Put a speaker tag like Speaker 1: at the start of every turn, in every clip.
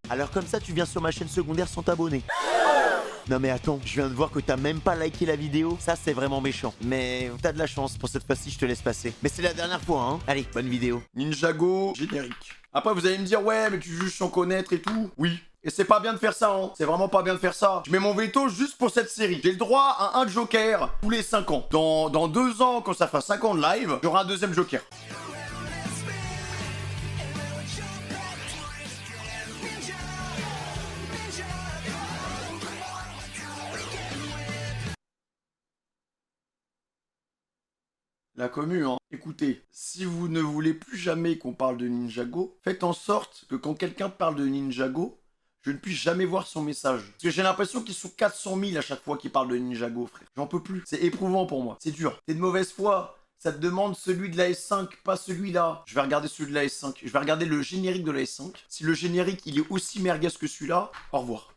Speaker 1: Alors comme ça, tu viens sur ma chaîne secondaire sans t'abonner. Non mais attends, je viens de voir que t'as même pas liké la vidéo. Ça, c'est vraiment méchant. Mais t'as de la chance, pour cette fois-ci, je te laisse passer. Mais c'est la dernière fois, hein. Allez, bonne vidéo.
Speaker 2: Ninjago, générique. Après, vous allez me dire, ouais, mais tu juges sans connaître et tout. Oui. Et c'est pas bien de faire ça, hein. C'est vraiment pas bien de faire ça. Je mets mon veto juste pour cette série. J'ai le droit à un Joker tous les 5 ans. Dans 2 ans, quand ça fera 5 ans de live, j'aurai un deuxième Joker. La commu, hein. Écoutez, si vous ne voulez plus jamais qu'on parle de Ninjago, faites en sorte que quand quelqu'un parle de Ninjago, je ne puisse jamais voir son message. Parce que j'ai l'impression qu'ils sont 400 000 à chaque fois qu'ils parlent de Ninjago, frère. J'en peux plus. C'est éprouvant pour moi. C'est dur. T'es de mauvaise foi. Ça te demande celui de la S5, pas celui-là. Je vais regarder celui de la S5. Je vais regarder le générique de la S5. Si le générique, il est aussi merguez que celui-là, au revoir.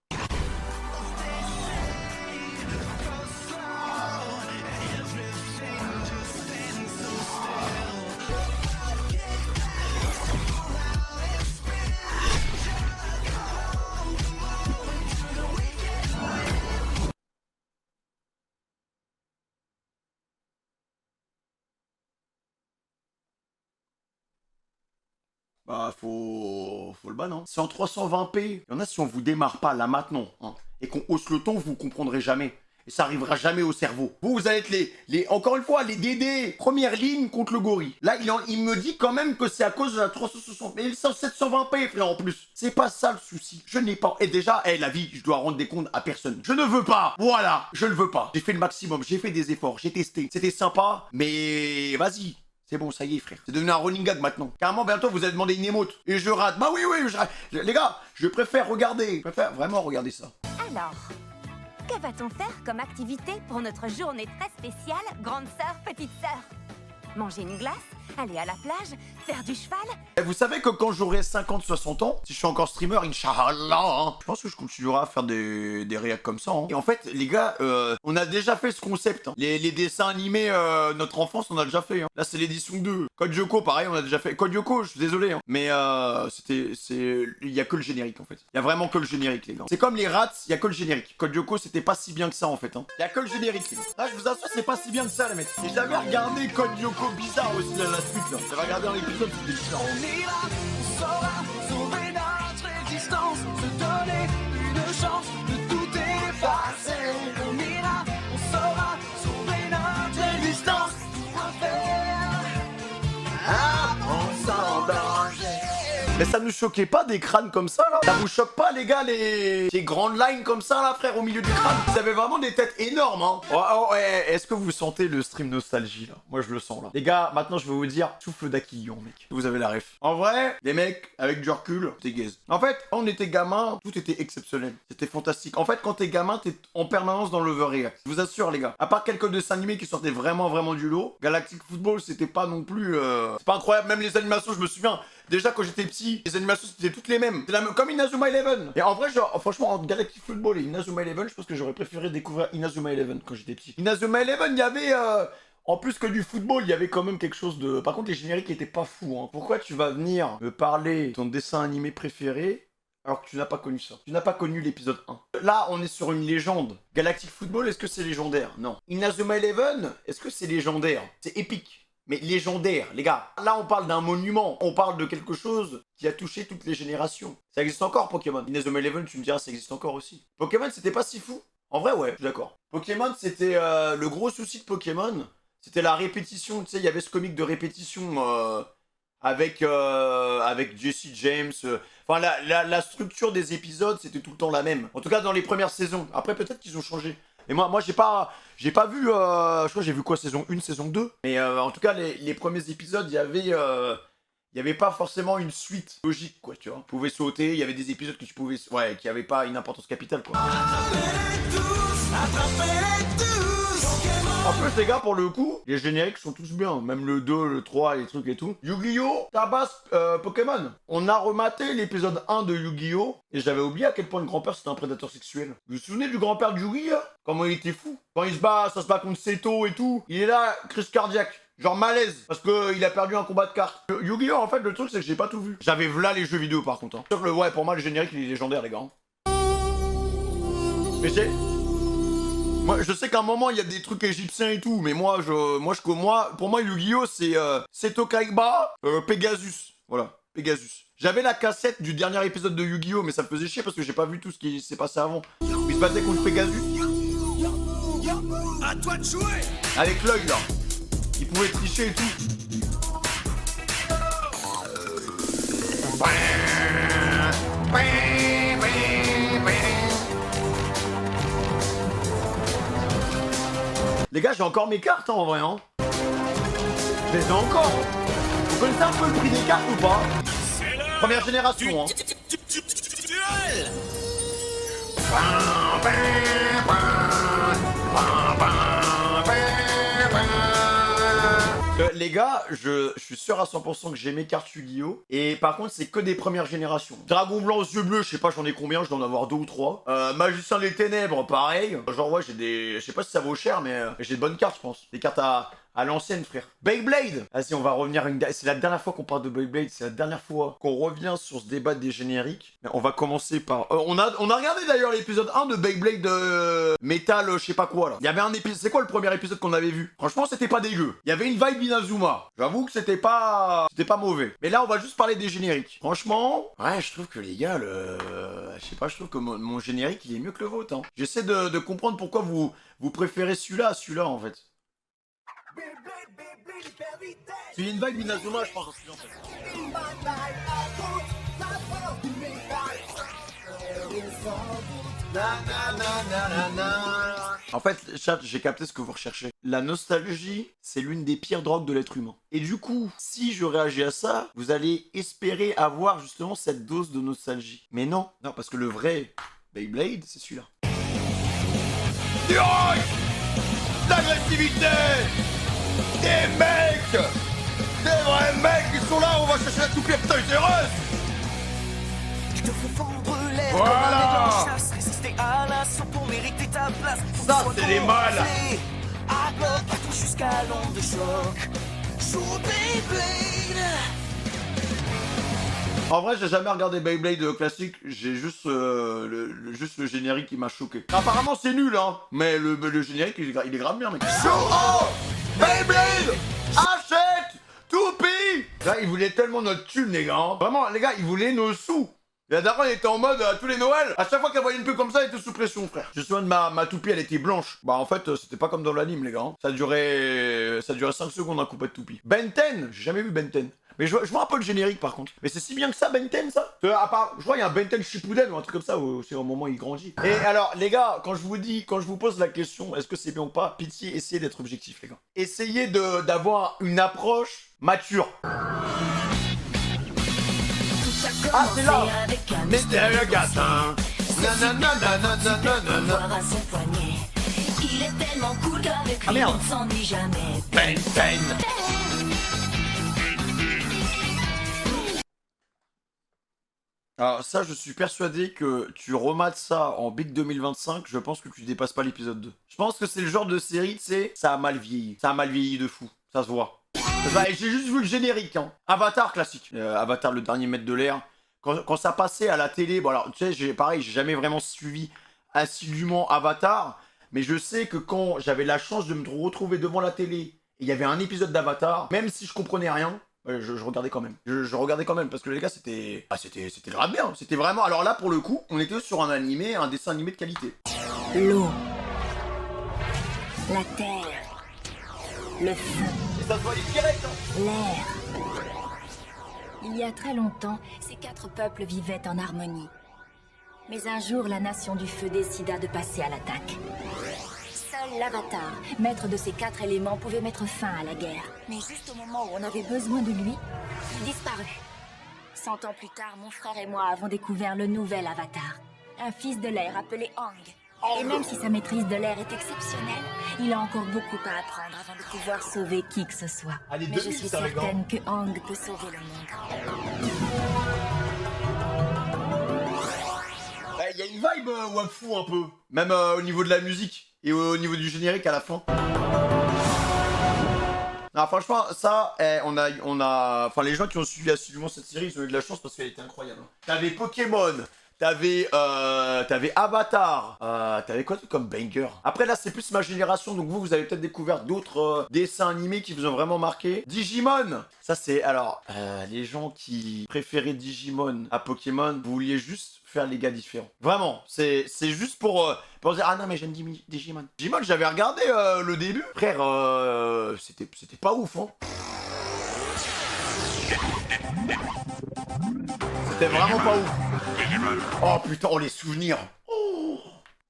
Speaker 2: Bah, faut le ban, hein. C'est en 320p. Il y en a, si on vous démarre pas là maintenant, hein, et qu'on hausse le ton, vous comprendrez jamais. Et ça arrivera jamais au cerveau. Vous allez être encore une fois, les DD, première ligne contre le gorille. Là, il me dit quand même que c'est à cause de la 360. Mais il est en 720p, frère, en plus. C'est pas ça le souci. Je n'ai pas. Et déjà, la vie, je dois rendre des comptes à personne. Je ne veux pas. Voilà. Je ne veux pas. J'ai fait le maximum. J'ai fait des efforts. J'ai testé. C'était sympa. Mais vas-y. C'est bon, ça y est, frère. C'est devenu un running gag maintenant. Carrément, bientôt, vous allez demander une émote. Et je rate. Bah oui, les gars, je préfère regarder. Je préfère vraiment regarder ça.
Speaker 3: Alors, que va-t-on faire comme activité pour notre journée très spéciale, grande sœur, petite sœur? Manger une glace? Aller à la plage? Faire du cheval?
Speaker 2: Et vous savez que quand j'aurai 50-60 ans, si je suis encore streamer, Inch'Allah, hein, je pense que je continuerai à faire des réacs comme ça. Hein. Et en fait, les gars, on a déjà fait ce concept. Hein. Les dessins animés, notre enfance, on a déjà fait. Hein. Là, c'est l'édition 2. Code Lyoko, pareil, on a déjà fait. Code Lyoko, je suis désolé. Hein. Mais il y a que le générique, en fait. Il y a vraiment que le générique, les gars. C'est comme les rats, il y a que le générique. Code Lyoko, c'était pas si bien que ça, en fait. Hein. Il y a que le générique, les gars. Là, je vous assure, c'est pas si bien que ça, les mecs. Et j'avais regardé Code Lyoko bizarre aussi, là, la suite, là. J'avais regardé dans l'épisode, c'était bizarre.
Speaker 4: On ira, on saura sauver notre existence, se donner une chance de tout effacer. On ira, on saura sauver notre existence, tout faire avance en danger.
Speaker 2: Mais ça nous choquait pas des crânes comme ça là? Ça vous choque pas les gars les grandes lines comme ça là frère au milieu du crâne? Vous avez vraiment des têtes énormes hein. Ouais, est-ce que vous sentez le stream nostalgie là? Moi je le sens là. Les gars, maintenant je vais vous dire souffle d'Aquillon mec. Vous avez la ref. En vrai, les mecs avec du recul, c'est gaze. En fait, quand on était gamin, tout était exceptionnel. C'était fantastique. En fait, quand t'es gamin, t'es en permanence dans l'overreact. Je vous assure les gars. À part quelques dessins animés qui sortaient vraiment du lot, Galactic Football c'était pas non plus... C'est pas incroyable, même les animations je me souviens. Déjà quand j'étais petit, les animations c'était toutes les mêmes. C'est comme Inazuma Eleven. Et en vrai, genre, franchement, entre Galactic Football et Inazuma Eleven, je pense que j'aurais préféré découvrir Inazuma Eleven quand j'étais petit. Inazuma Eleven, il y avait, en plus que du football, il y avait quand même quelque chose de... Par contre, les génériques étaient pas fous. Hein. Pourquoi tu vas venir me parler de ton dessin animé préféré alors que tu n'as pas connu ça? Tu n'as pas connu l'épisode 1. Là, on est sur une légende. Galactic Football, est-ce que c'est légendaire? Non. Inazuma Eleven, est-ce que c'est légendaire? C'est épique. Mais légendaire, les gars. Là, on parle d'un monument. On parle de quelque chose qui a touché toutes les générations. Ça existe encore, Pokémon. Inazuma Eleven, tu me diras, ça existe encore aussi. Pokémon, c'était pas si fou. En vrai, ouais, je suis d'accord. Pokémon, c'était le gros souci de Pokémon. C'était la répétition. Tu sais, il y avait ce comique de répétition avec Jesse James. Enfin, la structure des épisodes, c'était tout le temps la même. En tout cas, dans les premières saisons. Après, peut-être qu'ils ont changé. Et moi j'ai pas vu, je crois que j'ai vu quoi, saison 1, saison 2. Mais en tout cas, les premiers épisodes, il y avait pas forcément une suite logique, quoi, tu vois. Tu pouvais sauter, il y avait des épisodes que tu pouvais... Ouais, qui avaient pas une importance capitale, quoi. En plus, les gars, pour le coup, les génériques sont tous bien. Même le 2, le 3, les trucs et tout. Yu-Gi-Oh! Tabasse Pokémon. On a rematé l'épisode 1 de Yu-Gi-Oh! Et j'avais oublié à quel point le grand-père c'était un prédateur sexuel. Vous vous souvenez du grand-père de Yu-Gi-Oh! Comment il était fou? Quand il se bat, ça se bat contre Seto et tout. Il est là, crise cardiaque. Genre malaise, parce que il a perdu un combat de cartes. Yu-Gi-Oh! En fait, le truc, c'est que j'ai pas tout vu. J'avais v'là les jeux vidéo par contre. Hein. Sauf que ouais, pour moi, le générique, il est légendaire, les gars. Mais j'ai. Moi, je sais qu'à un moment, il y a des trucs égyptiens et tout, mais pour moi, Yu-Gi-Oh! C'est Tokaiba, Pegasus. Voilà, Pegasus. J'avais la cassette du dernier épisode de Yu-Gi-Oh! Mais ça me faisait chier parce que j'ai pas vu tout ce qui s'est passé avant. Il se battait contre Pegasus.
Speaker 4: À toi de jouer.
Speaker 2: Avec l'œil, là. Il pouvait tricher et tout. Les gars, j'ai encore mes cartes, hein, en vrai, hein. Je les ai encore. Vous connaissez un peu le prix des cartes ou pas? Première génération, hein. Les gars, je suis sûr à 100% que j'ai mes cartes Yu-Gi-Oh! Et par contre, c'est que des premières générations. Dragon blanc aux yeux bleus, je sais pas, j'en ai combien, je dois en avoir 2 ou 3. Magicien des ténèbres, pareil. Genre, ouais, j'ai des. Je sais pas si ça vaut cher, mais j'ai de bonnes cartes, je pense. Des cartes à l'ancienne, frère. Beyblade! Vas-y, on va revenir à une... C'est la dernière fois qu'on parle de Beyblade, c'est la dernière fois qu'on revient sur ce débat des génériques. On va commencer par... on a regardé d'ailleurs l'épisode 1 de Beyblade Metal, je sais pas quoi, là. Il y avait un épisode... C'est quoi le premier épisode qu'on avait vu? Franchement, c'était pas dégueu. Il y avait une vibe Inazuma. J'avoue que c'était pas mauvais. Mais là, on va juste parler des génériques. Franchement, ouais, je trouve que les gars, je sais pas, je trouve que mon générique, il est mieux que le vôtre, hein. J'essaie de comprendre pourquoi vous préférez celui-là à celui-là, en fait. C'est une vibe Inazuma, je pense, en fait. En fait, chat, j'ai capté ce que vous recherchez. La nostalgie, c'est l'une des pires drogues de l'être humain. Et du coup, si je réagis à ça, vous allez espérer avoir justement cette dose de nostalgie. Mais non, non, parce que le vrai Beyblade, c'est celui-là. L'agressivité! Des mecs! Des vrais mecs qui sont là, on va chercher la toupie, putain, il est heureuse!
Speaker 4: Je te fais fendre l'air
Speaker 2: Voilà.
Speaker 4: comme un chasse, résister à l'assaut pour mériter ta place.
Speaker 2: Ça, c'est les mâles.
Speaker 4: À bloc, partout jusqu'à l'onde de choc. Joue Beyblade.
Speaker 2: En vrai, j'ai jamais regardé Beyblade classique, j'ai juste, juste le générique qui m'a choqué. Apparemment, c'est nul, hein, mais le générique, il est grave bien, mec. Oh, Beyblade, achète, toupie. Là, ils voulaient tellement notre thune, les gars. Hein. Vraiment, les gars, ils voulaient nos sous. Et la dernière, elle était en mode, à tous les Noëls, à chaque fois qu'elle voyait une pub comme ça, elle était sous pression, frère. Je me souviens de ma toupie, elle était blanche. Bah, en fait, c'était pas comme dans l'anime, les gars. Hein. Ça durait 5 secondes, un coupé de toupie. Ben 10, j'ai jamais vu Ben 10. Mais je vois un peu le générique par contre. Mais c'est si bien que ça, Ben 10, ça à part, je crois qu'il y a un Ben 10 Shippuden ou un truc comme ça, où c'est au moment où il grandit. Et alors, les gars, quand je vous pose la question, est-ce que c'est bien ou pas, pitié, essayez d'être objectif, les gars. Essayez d'avoir une approche mature. Ah, c'est là. Mais c'est le gâtin.
Speaker 5: À son poignet. Il est tellement cool qu'avec lui on ne s'ennuie jamais.
Speaker 2: Ben 10. Alors ça, je suis persuadé que tu remates ça en Big 2025, je pense que tu dépasses pas l'épisode 2. Je pense que c'est le genre de série, tu sais, ça a mal vieilli. Ça a mal vieilli de fou, ça se voit. Bah, j'ai juste vu le générique, hein. Avatar classique. Avatar, le dernier maître de l'air. Quand ça passait à la télé, bon alors, tu sais, j'ai jamais vraiment suivi assidûment Avatar, mais je sais que quand j'avais la chance de me retrouver devant la télé, et il y avait un épisode d'Avatar, même si je comprenais rien, je regardais quand même. Je regardais quand même, parce que les gars, c'était grave bien. C'était vraiment... Alors là, pour le coup, on était sur un dessin animé de qualité.
Speaker 5: L'eau, la terre, le feu,
Speaker 2: Et ça se voyait direct, hein.
Speaker 5: l'air. Il y a très longtemps, ces 4 peuples vivaient en harmonie. Mais un jour, la nation du feu décida de passer à l'attaque. Seul l'Avatar, maître de ces 4 éléments, pouvait mettre fin à la guerre. Mais juste au moment où on avait besoin de lui, il disparut. 100 ans plus tard, mon frère et moi avons découvert le nouvel Avatar. Un fils de l'air appelé Aang. Et même si sa maîtrise de l'air est exceptionnelle, il a encore beaucoup à apprendre avant de pouvoir sauver qui que ce soit.
Speaker 2: Allez,
Speaker 5: Mais je suis certaine que Aang peut sauver le monde.
Speaker 2: Il y a une vibe Wakfu un peu. Même au niveau de la musique. Et au niveau du générique à la fin. Ah, franchement, ça, enfin, les gens qui ont suivi assidûment cette série, ils ont eu de la chance parce qu'elle était incroyable. T'avais Pokémon, t'avais Avatar, t'avais quoi comme banger. Après là c'est plus ma génération, donc vous avez peut-être découvert d'autres dessins animés qui vous ont vraiment marqué. Digimon, ça c'est, alors, les gens qui préféraient Digimon à Pokémon, vous vouliez juste faire les gars différents. Vraiment, c'est juste pour dire, ah non mais j'aime Digimon. Digimon, j'avais regardé le début, frère, c'était pas ouf, hein. C'était vraiment pas ouf. Oh putain, oh les souvenirs.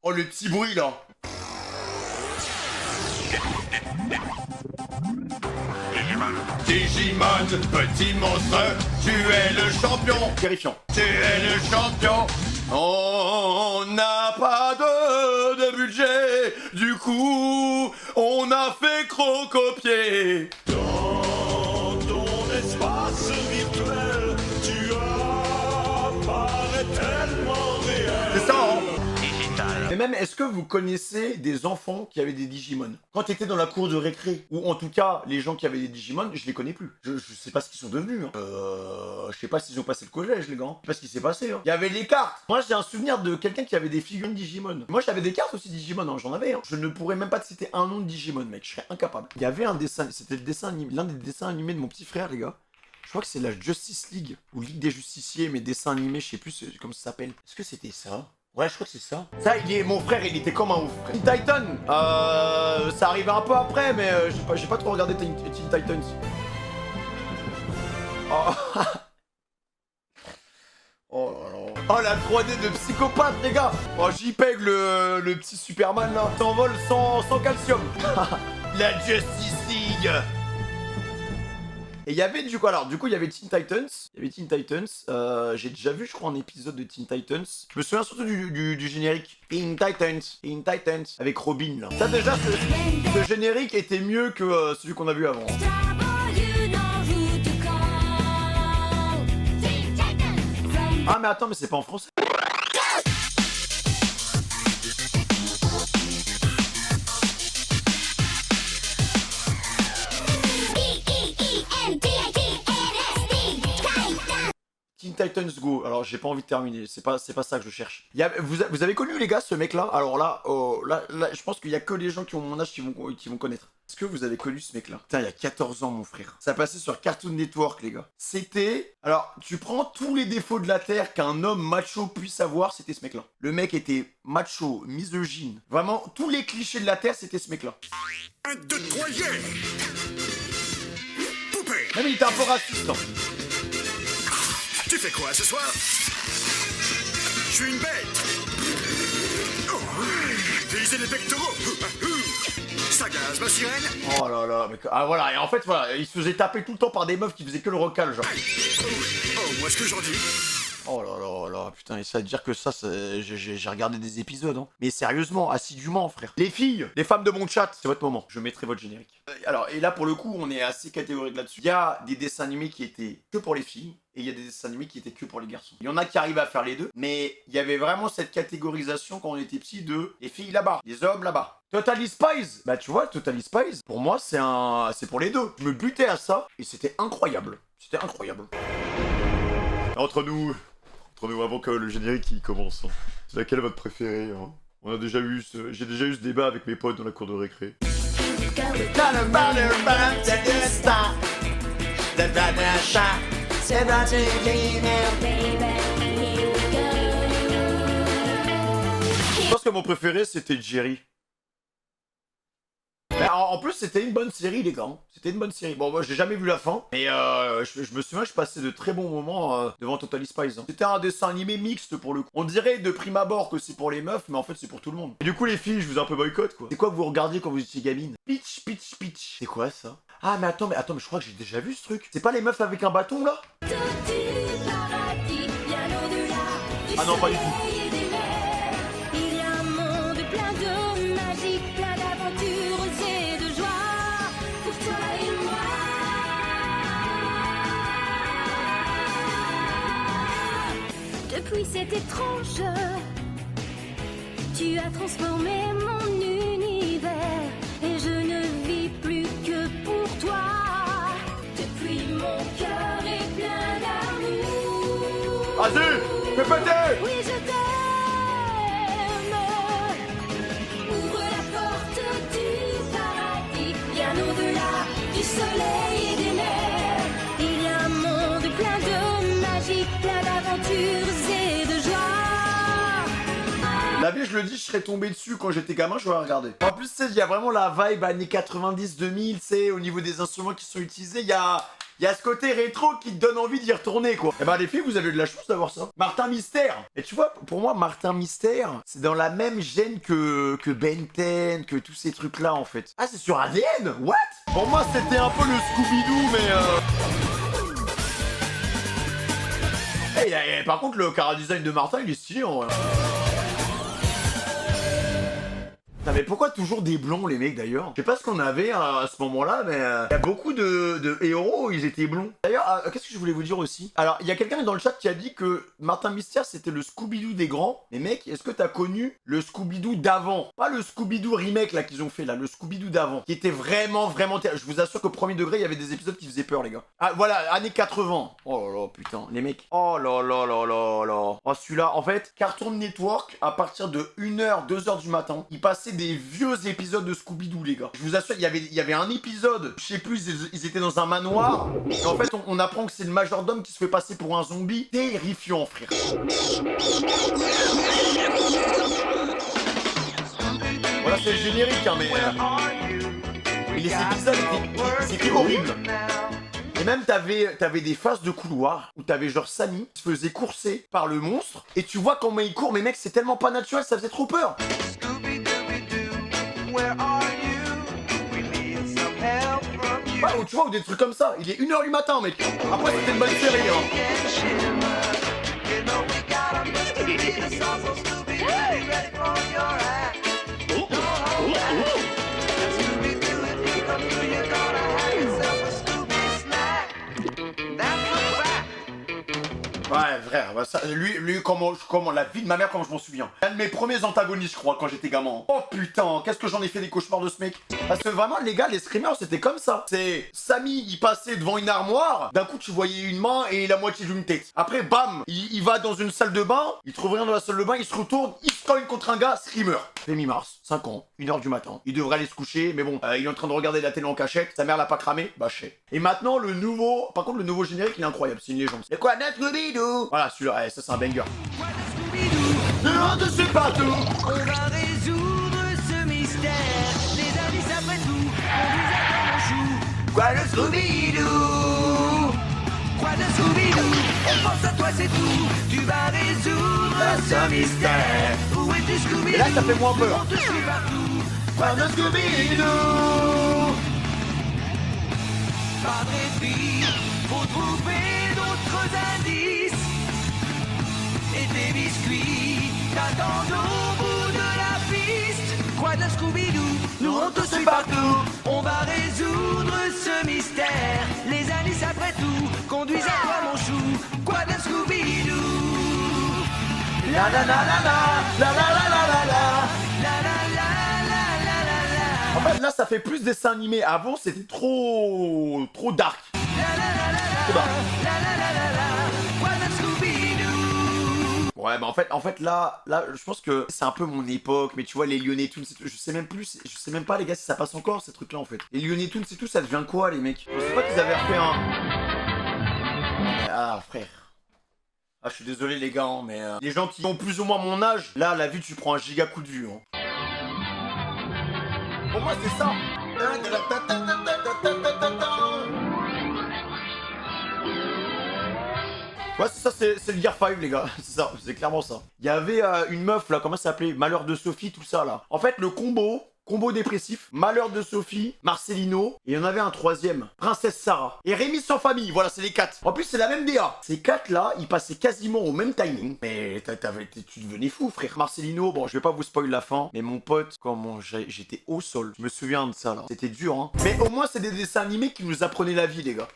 Speaker 2: Oh le petit bruit là. Digimon, petit monstre, tu es le champion. Terrifiant. Tu es le champion. On n'a pas de budget, du coup, on a fait crocopier.
Speaker 4: Dans ton espace virtuel, tu apparais tellement réel.
Speaker 2: C'est ça, hein. Mais même, est-ce que vous connaissez des enfants qui avaient des Digimon? Quand t'étais dans la cour de récré, ou en tout cas, les gens qui avaient des Digimon, je les connais plus. Je sais pas ce qu'ils sont devenus, hein. Je sais pas s'ils ont passé le collège, les gars. Je sais pas ce qui s'est passé, hein. Il y avait les cartes. Moi, j'ai un souvenir de quelqu'un qui avait des figurines Digimon. Moi, j'avais des cartes aussi Digimon, hein. J'en avais, hein. Je ne pourrais même pas te citer un nom de Digimon, mec. Je serais incapable. Il y avait un dessin, c'était le dessin animé, l'un des dessins animés de mon petit frère, les gars. Je crois que c'est la Justice League, ou Ligue des Justiciers, mais dessin animé, je sais plus comment ça s'appelle. Est-ce que c'était ça? Ouais, je crois que c'est ça. Ça, mon frère, il était comme un ouf. Teen Titan, ça arrivait un peu après, mais j'ai pas trop regardé Teen Titans. Oh. Oh là là. Oh la 3D de psychopathe, les gars. Oh, JPEG, le petit Superman là, t'envole sans calcium. La Justice League. Et il y avait du coup, il y avait Teen Titans. J'ai déjà vu, je crois, un épisode de Teen Titans. Je me souviens surtout du générique. Teen Titans, avec Robin là. Ça déjà, ce générique était mieux que celui qu'on a vu avant. Ah mais attends, mais c'est pas en français. Teen Titans Go. Alors j'ai pas envie de terminer, c'est pas ça que je cherche. Vous avez connu les gars ce mec là? Alors là, là je pense qu'il y a que les gens qui ont mon âge qui vont connaître. Est-ce que vous avez connu ce mec là? Putain, il y a 14 ans mon frère. Ça passait sur Cartoon Network les gars. C'était... Alors tu prends tous les défauts de la terre qu'un homme macho puisse avoir, c'était ce mec là. Le mec était macho, misogyne. Vraiment, tous les clichés de la terre, c'était ce mec là.
Speaker 6: 1, 2, 3, yeah. Poupée.
Speaker 2: Même il était un peu raciste. Hein.
Speaker 6: Tu fais quoi ce soir? Je suis une bête. Oh, viser les pectoraux. Ça gaz, ma sirène.
Speaker 2: Oh là là, mais... Ah voilà, et en fait, voilà, il se faisait taper tout le temps par des meufs qui faisaient que le recal, genre.
Speaker 6: Oh, moi ce que j'en dis.
Speaker 2: Oh là là là, putain, et ça veut dire que ça, j'ai regardé des épisodes, hein. Mais sérieusement, assidûment, frère. Les filles, les femmes de mon chat, c'est votre moment. Je mettrai votre générique. Alors, et là, pour le coup, on est assez catégorique là-dessus. Il y a des dessins animés qui étaient que pour les filles, et il y a des dessins animés qui étaient que pour les garçons. Il y en a qui arrivent à faire les deux, mais il y avait vraiment cette catégorisation quand on était petit de les filles là-bas, les hommes là-bas. Totally Spies, bah tu vois, Totally Spies, pour moi, c'est pour les deux. Je me butais à ça, et c'était incroyable. C'était incroyable. Entre nous, avant que le générique il commence, hein. C'est laquelle votre préférée, hein? J'ai déjà eu ce débat avec mes potes dans la cour de récré. Je pense que mon préféré c'était Jerry. En plus, c'était une bonne série, les gars. C'était une bonne série. Bon, moi, j'ai jamais vu la fin. Mais je me souviens, je passais de très bons moments devant Totally Spies. Hein. C'était un dessin animé mixte, pour le coup. On dirait de prime abord que c'est pour les meufs, mais en fait, c'est pour tout le monde. Et du coup, les filles, je vous ai un peu boycott, quoi. C'est quoi que vous regardiez quand vous étiez gamine? Pitch. C'est quoi, ça? Ah, mais attends, mais je crois que j'ai déjà vu ce truc. C'est pas les meufs avec un bâton, là? Ah non, pas du tout.
Speaker 5: Depuis cet étrange, tu as transformé mon univers et je ne vis plus que pour toi.
Speaker 2: Vas-y, fais péter.
Speaker 5: Oui, je t'aime. Ouvre la porte du paradis, bien au-delà du soleil et des mers. Il y a un monde plein de magie, plein d'aventures et de joie.
Speaker 2: La vie, je le dis, je serais tombé dessus quand j'étais gamin, j'aurais regardé. En plus, tu sais, il y a vraiment la vibe années 90-2000, tu sais, au niveau des instruments qui sont utilisés, il y a ce côté rétro qui te donne envie d'y retourner, quoi. Et bah, les filles, vous avez eu de la chance d'avoir ça. Martin Mystère. Et tu vois, pour moi, Martin Mystère, c'est dans la même gêne que Ben 10, que tous ces trucs-là, en fait. Ah, c'est sur ADN? What? Pour moi, c'était un peu le Scooby-Doo, mais Hey, par contre, le chara-design de Martin, il est stylé, en vrai. Putain, mais pourquoi toujours des blonds, les mecs, d'ailleurs? Je sais pas ce qu'on avait à ce moment-là, mais il y a beaucoup de héros, ils étaient blonds. D'ailleurs, qu'est-ce que je voulais vous dire aussi? Alors, il y a quelqu'un dans le chat qui a dit que Martin Mystère, c'était le Scooby-Doo des grands. Mais mec, est-ce que t'as connu le Scooby-Doo d'avant? Pas le Scooby-Doo remake, là, qu'ils ont fait, là, le Scooby-Doo d'avant. Qui était vraiment je vous assure qu'au premier degré, il y avait des épisodes qui faisaient peur, les gars. Ah, voilà, années 80. Oh là là, putain, les mecs. Oh là là là là là. Oh, celui-là, en fait, Cartoon Network, à partir de 1h, 2h du matin, il passait des vieux épisodes de Scooby-Doo, les gars. Je vous assure, il y avait un épisode, je sais plus, ils étaient dans un manoir, et en fait, on apprend que c'est le majordome qui se fait passer pour un zombie. Terrifiant, frère. Voilà, c'est le générique, hein, mais les épisodes, c'était horrible. Et même t'avais des phases de couloir où t'avais genre Sammy qui se faisait courser par le monstre, et tu vois comment il court, mais mec, c'est tellement pas naturel, ça faisait trop peur. Ouais, ou tu vois, ou des trucs comme ça. Il est 1h du matin, mec. Après, c'était une bonne série, hein. Ouais, frère, bah ça, lui comment la vie de ma mère, comment je m'en souviens. Un de mes premiers antagonistes, je crois, quand j'étais gamin. Oh putain, qu'est-ce que j'en ai fait des cauchemars de ce mec. Parce que vraiment, les gars, les screamers, c'était comme ça. C'est Sammy, il passait devant une armoire, d'un coup, tu voyais une main et la moitié d'une tête. Après, bam, il va dans une salle de bain, il trouve rien dans la salle de bain, il se retourne, il se cogne contre un gars, screamer. C'est mi-mars, 5 ans, 1h du matin. Il devrait aller se coucher, mais bon, il est en train de regarder la télé en cachette, sa mère l'a pas cramé, bah je sais. Et maintenant, par contre, le nouveau générique, il est incroyable, c'est une légende. C'est quoi, notre Scooby-Doo? Voilà, celui-là, ça c'est un banger. Dehors de ce partout,
Speaker 4: On va résoudre ce mystère. Les indices après tout, on vous attend mon chou.
Speaker 2: quoi le Scooby-Doo?
Speaker 4: Quoi de Scooby-Doo? On pense à toi, c'est tout. Tu vas résoudre ce mystère. Où es-tu, Scooby-Doo?
Speaker 2: Et là, ça fait moins peur.
Speaker 4: On te suit partout.
Speaker 2: Quoi de Scooby-Doo?
Speaker 4: Pas de répit, faut trouver d'autres indices. Et des biscuits t'attendent au bout de la piste. Quoi de Scooby-Doo? Nous on te suit partout. On va résoudre ce mystère. Les indices après tout conduisent à toi mon chou. Quoi de Scooby-Doo?
Speaker 2: La la la la la, la la la la la la.
Speaker 4: La la la la la la la.
Speaker 2: En fait, là, ça fait plus dessin animé. Avant, c'était trop dark. Trop dark.
Speaker 4: Quoi de Scooby-Doo?
Speaker 2: Ouais, bah en fait là, je pense que c'est un peu mon époque, mais tu vois, les Looney Tunes, je sais même pas, les gars, si ça passe encore, ces trucs-là, en fait. Les Looney Tunes et tout, ça devient quoi, les mecs? Je sais pas qu'ils avaient refait un... Ah, frère. Ah, je suis désolé, les gars, hein, mais... Les gens qui ont plus ou moins mon âge, là, la vue, tu prends un giga coup de vue, hein. Pour moi, c'est ça. Ouais, c'est ça, c'est le Gear 5, les gars. C'est ça, c'est clairement ça. Il y avait une meuf, là, comment ça s'appelait? Malheur de Sophie, tout ça, là. En fait, le combo dépressif, Malheur de Sophie, Marcelino, et il y en avait un troisième, Princesse Sarah. Et Rémi sans famille, voilà, c'est les 4. En plus, c'est la même DA. Ces 4-là, ils passaient quasiment au même timing. Mais tu devenais fou, frère. Marcelino, bon, je vais pas vous spoil la fin, mais mon pote, comment j'étais au sol. Je me souviens de ça, là. C'était dur, hein. Mais au moins, c'est des dessins animés qui nous apprenaient la vie, les gars.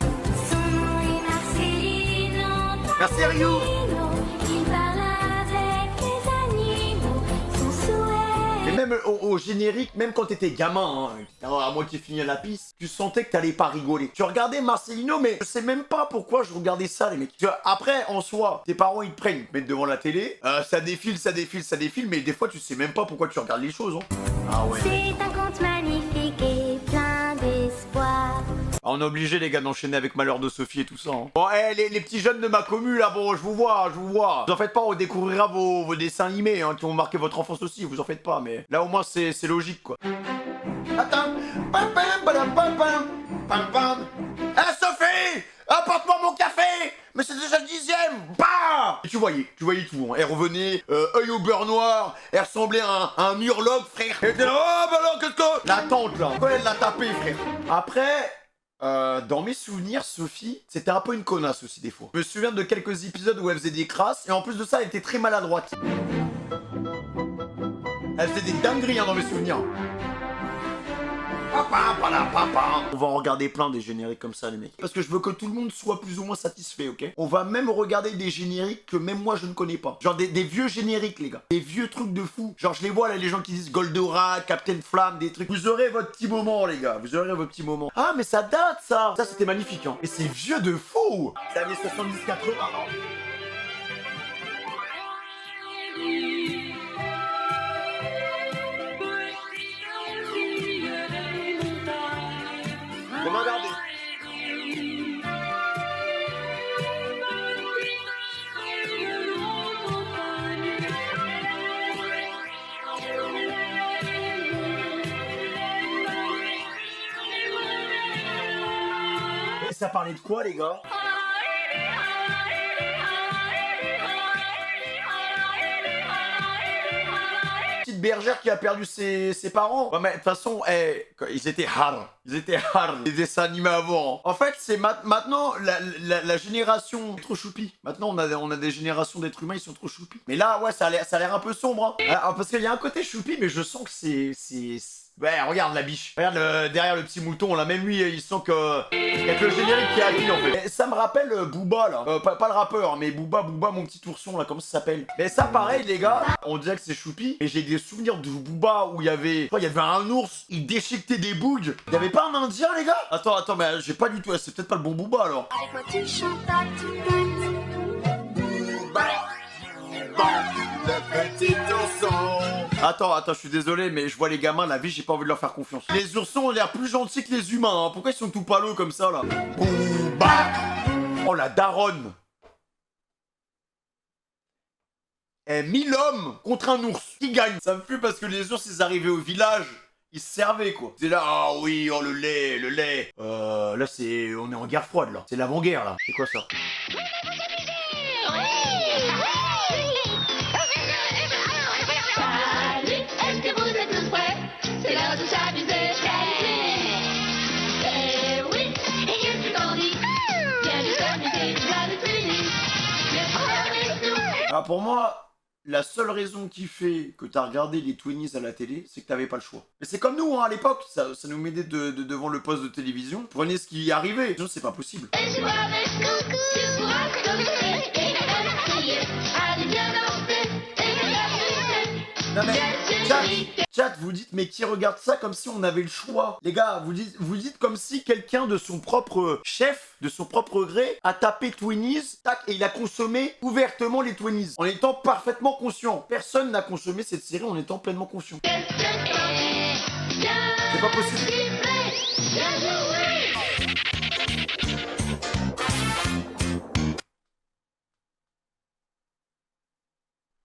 Speaker 2: Merci, Ryu. même au générique, même quand t'étais gamin, hein, à moitié fini à la piste, tu sentais que t'allais pas rigoler. Tu regardais Marcelino, mais je sais même pas pourquoi je regardais ça, les mecs. Tu vois, après, en soi, tes parents, ils te prennent, ils te mettent devant la télé, ça défile, mais des fois, tu sais même pas pourquoi tu regardes les choses, hein. Ah ouais.
Speaker 7: C'est un conte magnifique et plein d'espoir.
Speaker 2: Ah, on est obligé, les gars, d'enchaîner avec Malheur de Sophie et tout ça. Hein. Bon, les petits jeunes de ma commu, là, bon, je vous vois. Vous en faites pas, on découvrira vos dessins animés, hein, qui ont marqué votre enfance aussi, vous en faites pas, mais là, au moins, c'est logique, quoi. Attends. Eh, Sophie, apporte-moi mon café. Mais c'est déjà le 10e. Bah. Et tu voyais tout, hein. Elle revenait, œil au beurre noir, elle ressemblait à un murloc, frère. Elle était là, oh, bah alors, qu'est-ce que... La tante, là, quand elle l'a tapé, frère. Après... dans mes souvenirs, Sophie, c'était un peu une connasse aussi des fois. Je me souviens de quelques épisodes où elle faisait des crasses, et en plus de ça, elle était très maladroite. Elle faisait des dingueries hein, dans mes souvenirs. On va en regarder plein des génériques comme ça, les mecs. Parce que je veux que tout le monde soit plus ou moins satisfait, ok? On va même regarder des génériques que même moi je ne connais pas. Genre des vieux génériques, les gars. Des vieux trucs de fou. Genre je les vois là, les gens qui disent Goldorak, Captain Flamme, des trucs. Vous aurez votre petit moment, les gars. Vous aurez votre petit moment. Ah, mais ça date, ça. Ça, c'était magnifique, hein. Et c'est vieux de fou. C'est années 70-80, non? Regardez. Et ça parlait de quoi, les gars? Petite bergère qui a perdu ses parents. Ouais, mais de toute façon, ils étaient hard. Les dessins animés avant. En fait, c'est maintenant la génération trop choupi. Maintenant, on a des générations d'êtres humains, ils sont trop choupis. Mais là, ouais, ça a l'air un peu sombre. Hein. Alors, parce qu'il y a un côté choupi, mais je sens que c'est... Ouais, regarde la biche. Regarde derrière le petit mouton, là. Même lui, il sent que... Il y a que le générique qui est acquis, en fait. Et ça me rappelle Booba, là. Pas le rappeur, mais Booba, mon petit ourson, là. Comment ça s'appelle? Mais ça, pareil, les gars. On dirait que c'est choupi. Et j'ai des souvenirs de Booba où il y avait un ours. Il déchiquetait des bougs. Il y avait pas un indien, les gars? Attends, mais j'ai pas du tout... C'est peut-être pas le bon Booba, alors.
Speaker 7: Avec moi tu chantes à tue-tête.
Speaker 2: Le petit ourson. Attends, je suis désolé, mais je vois les gamins, la vie, j'ai pas envie de leur faire confiance. Les oursons ont l'air plus gentils que les humains, hein. Pourquoi ils sont tout paleux comme ça, là? Booba. Oh, la daronne. 1000 hommes contre un ours. Qui gagne? Ça me fuit parce que les ours, ils arrivaient au village. Ils se servaient, quoi. C'est là, ah oui, oh le lait. Là, on est en guerre froide, là. C'est l'avant-guerre, là. C'est quoi ça?
Speaker 7: Est-ce que vous êtes tous prêts? C'est l'heure de s'amuser. Eh oui, et qu'est-ce que t'en dis? Viens nous s'amuser, tu vas nous finir. Viens avec nous.
Speaker 2: Alors pour moi, la seule raison qui fait que t'as regardé les Twinnies à la télé, c'est que t'avais pas le choix. Mais c'est comme nous, hein, à l'époque, ça nous mettait devant le poste de télévision. Prenez ce qui arrivait, sinon c'est pas possible.
Speaker 7: Et je vois avec coucou, tu pourras danser et crier. Allez, viens danser et danser.
Speaker 2: Non mais, chat, vous dites, mais qui regarde ça comme si on avait le choix? Les gars, vous dites comme si quelqu'un de son propre chef, de son propre gré, a tapé Twinnies, tac, et il a consommé ouvertement les Twinnies, en étant parfaitement conscient. Personne n'a consommé cette série en étant pleinement conscient. C'est pas possible.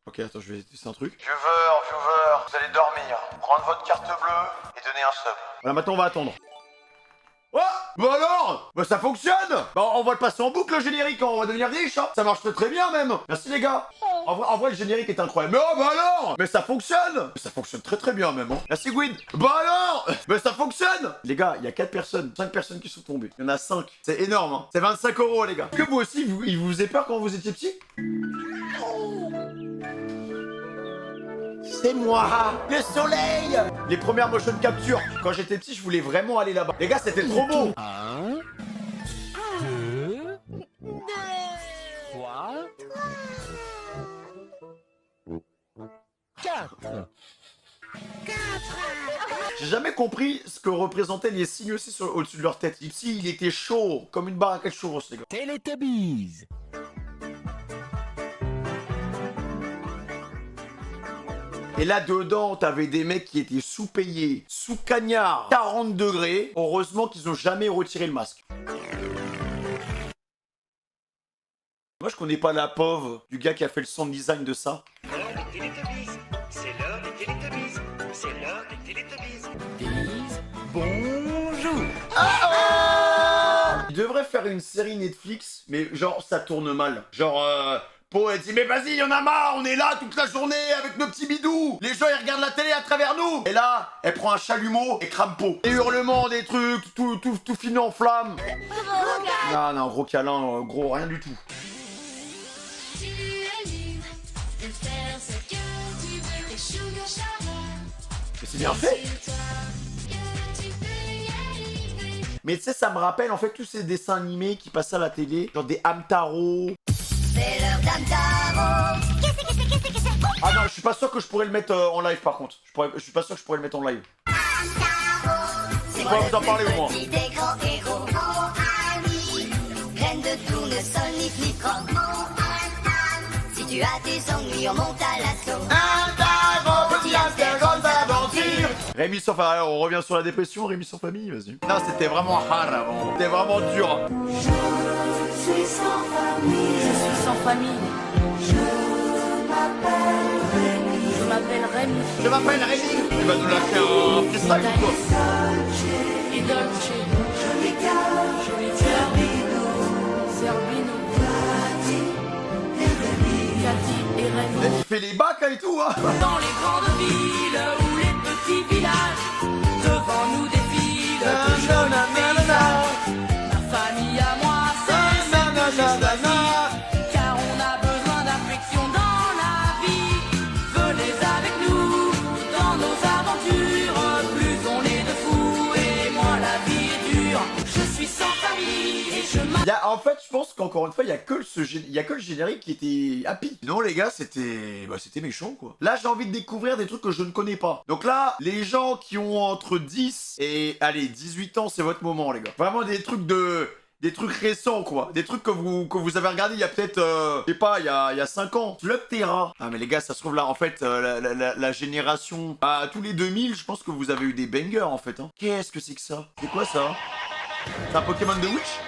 Speaker 2: Ok, attends, je vais tester un truc. Viewer, vous allez dormir. Prendre votre carte bleue et donner un sub. Voilà, maintenant on va attendre. Oh, bah alors, bah ça fonctionne. Bah on va le passer en boucle le générique, on va devenir riche, hein. Ça marche très bien même. Merci les gars. En vrai le générique est incroyable. Mais oh bah alors, mais ça fonctionne. Ça fonctionne très bien même, hein. Merci Gwyn. Bah alors, mais ça fonctionne. Les gars, il y a 4 personnes, 5 personnes qui sont tombées. Il y en a 5. C'est énorme, hein. C'est 25 €, les gars. Est-ce que vous aussi, il vous faisait peur quand vous étiez petit? C'est moi, le soleil. Les premières motion capture. Quand j'étais petit, je voulais vraiment aller là-bas. Les gars, c'était trop beau.
Speaker 8: 1, 2, 3, 4.
Speaker 2: J'ai jamais compris ce que représentaient les signes aussi au-dessus de leur tête. Ici, il était chaud, comme une baraque de churros, les gars.
Speaker 8: Teletubbies.
Speaker 2: Et là dedans, t'avais des mecs qui étaient sous-payés, sous cagnard, 40 degrés. Heureusement qu'ils ont jamais retiré le masque. Moi, je connais pas la pauvre du gars qui a fait le sound design de ça.
Speaker 6: L'heure des Télétobies. C'est l'heure des Télétobies. C'est l'heure des Télétobies.
Speaker 8: Bonjour.
Speaker 2: Il devrait faire une série Netflix, mais genre ça tourne mal. Genre, Po elle dit mais vas-y, y en a marre, on est là toute la journée avec nos petits bidous. Les gens ils regardent la télé à travers nous. Et là, elle prend un chalumeau et crame Po. Des hurlements, des trucs, tout fini en flammes. Non, non, gros câlin, gros rien du tout.
Speaker 7: Tu es libre de faire ce que tu veux, Sugar Shower.
Speaker 2: Mais c'est bien fait.
Speaker 7: C'est toi que tu peux y arriver.
Speaker 2: Mais tu sais, ça me rappelle en fait tous ces dessins animés qui passaient à la télé, genre des Hamtaro.
Speaker 3: C'est l'heure d'Amtaro.
Speaker 2: Ah non, je suis pas sûr que je pourrais le mettre en live par contre. Je suis pas sûr que je pourrais le mettre en live.
Speaker 3: C'est
Speaker 2: Je pourrais vous en parler au moins.
Speaker 3: petit des grands héros. Oh, ami, graine de tout ne sonne ni flip croque. Oh, si tu as tes ennuis, on monte à l'assaut. Petit hamster, grande aventure.
Speaker 2: Rémi sans famille, on revient sur la dépression, Rémi sans famille, vas-y. Non, c'était vraiment hard avant. C'était vraiment dur.
Speaker 4: Je suis sans famille. Je m'appelle Rémi.
Speaker 2: Je m'appelle Rémi. Tu vas nous lâcher un freestyle ou quoi?
Speaker 4: Et Dolce. Joli cœur. Joli Zerbino. Zerbino. Cathy et Rémi.
Speaker 2: Il fait les bacs et tout, hein.
Speaker 4: Dans les grandes villes ou les petits villages, devant nous défilent de jolis paysages. Ma famille à moi, c'est celle que j'ai choisie, car on a besoin d'affection dans la vie. Venez avec nous dans nos aventures, plus on est de fous et moins la vie est dure. Je suis sans famille et je
Speaker 2: En fait, je pense qu'encore une fois, il y a que le générique qui était happy. Non, les gars, c'était méchant, quoi. Là, j'ai envie de découvrir des trucs que je ne connais pas. Donc là, les gens qui ont entre 10 et, allez, 18 ans, c'est votre moment, les gars. Vraiment des trucs récents, quoi. Des trucs que vous avez regardé il y a peut-être, je sais pas, il y a 5 ans. Slug Terra. Ah, mais les gars, ça se trouve là, en fait, la génération... tous les 2000, je pense que vous avez eu des bangers, en fait, hein. Qu'est-ce que c'est que ça? C'est quoi, ça? C'est un Pokémon de Witch?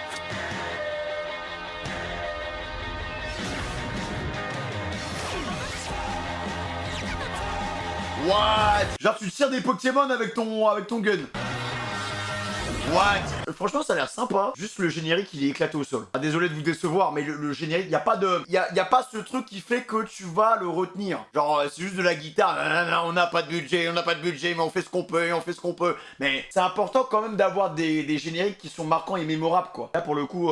Speaker 2: What? Genre tu tires des Pokémon avec ton gun. What? Franchement ça a l'air sympa. Juste le générique il est éclaté au sol. Ah, désolé de vous décevoir mais le générique y a pas pas ce truc qui fait que tu vas le retenir. Genre c'est juste de la guitare. Non, on n'a pas de budget mais on fait ce qu'on peut, Mais c'est important quand même d'avoir des génériques qui sont marquants et mémorables quoi. Là pour le coup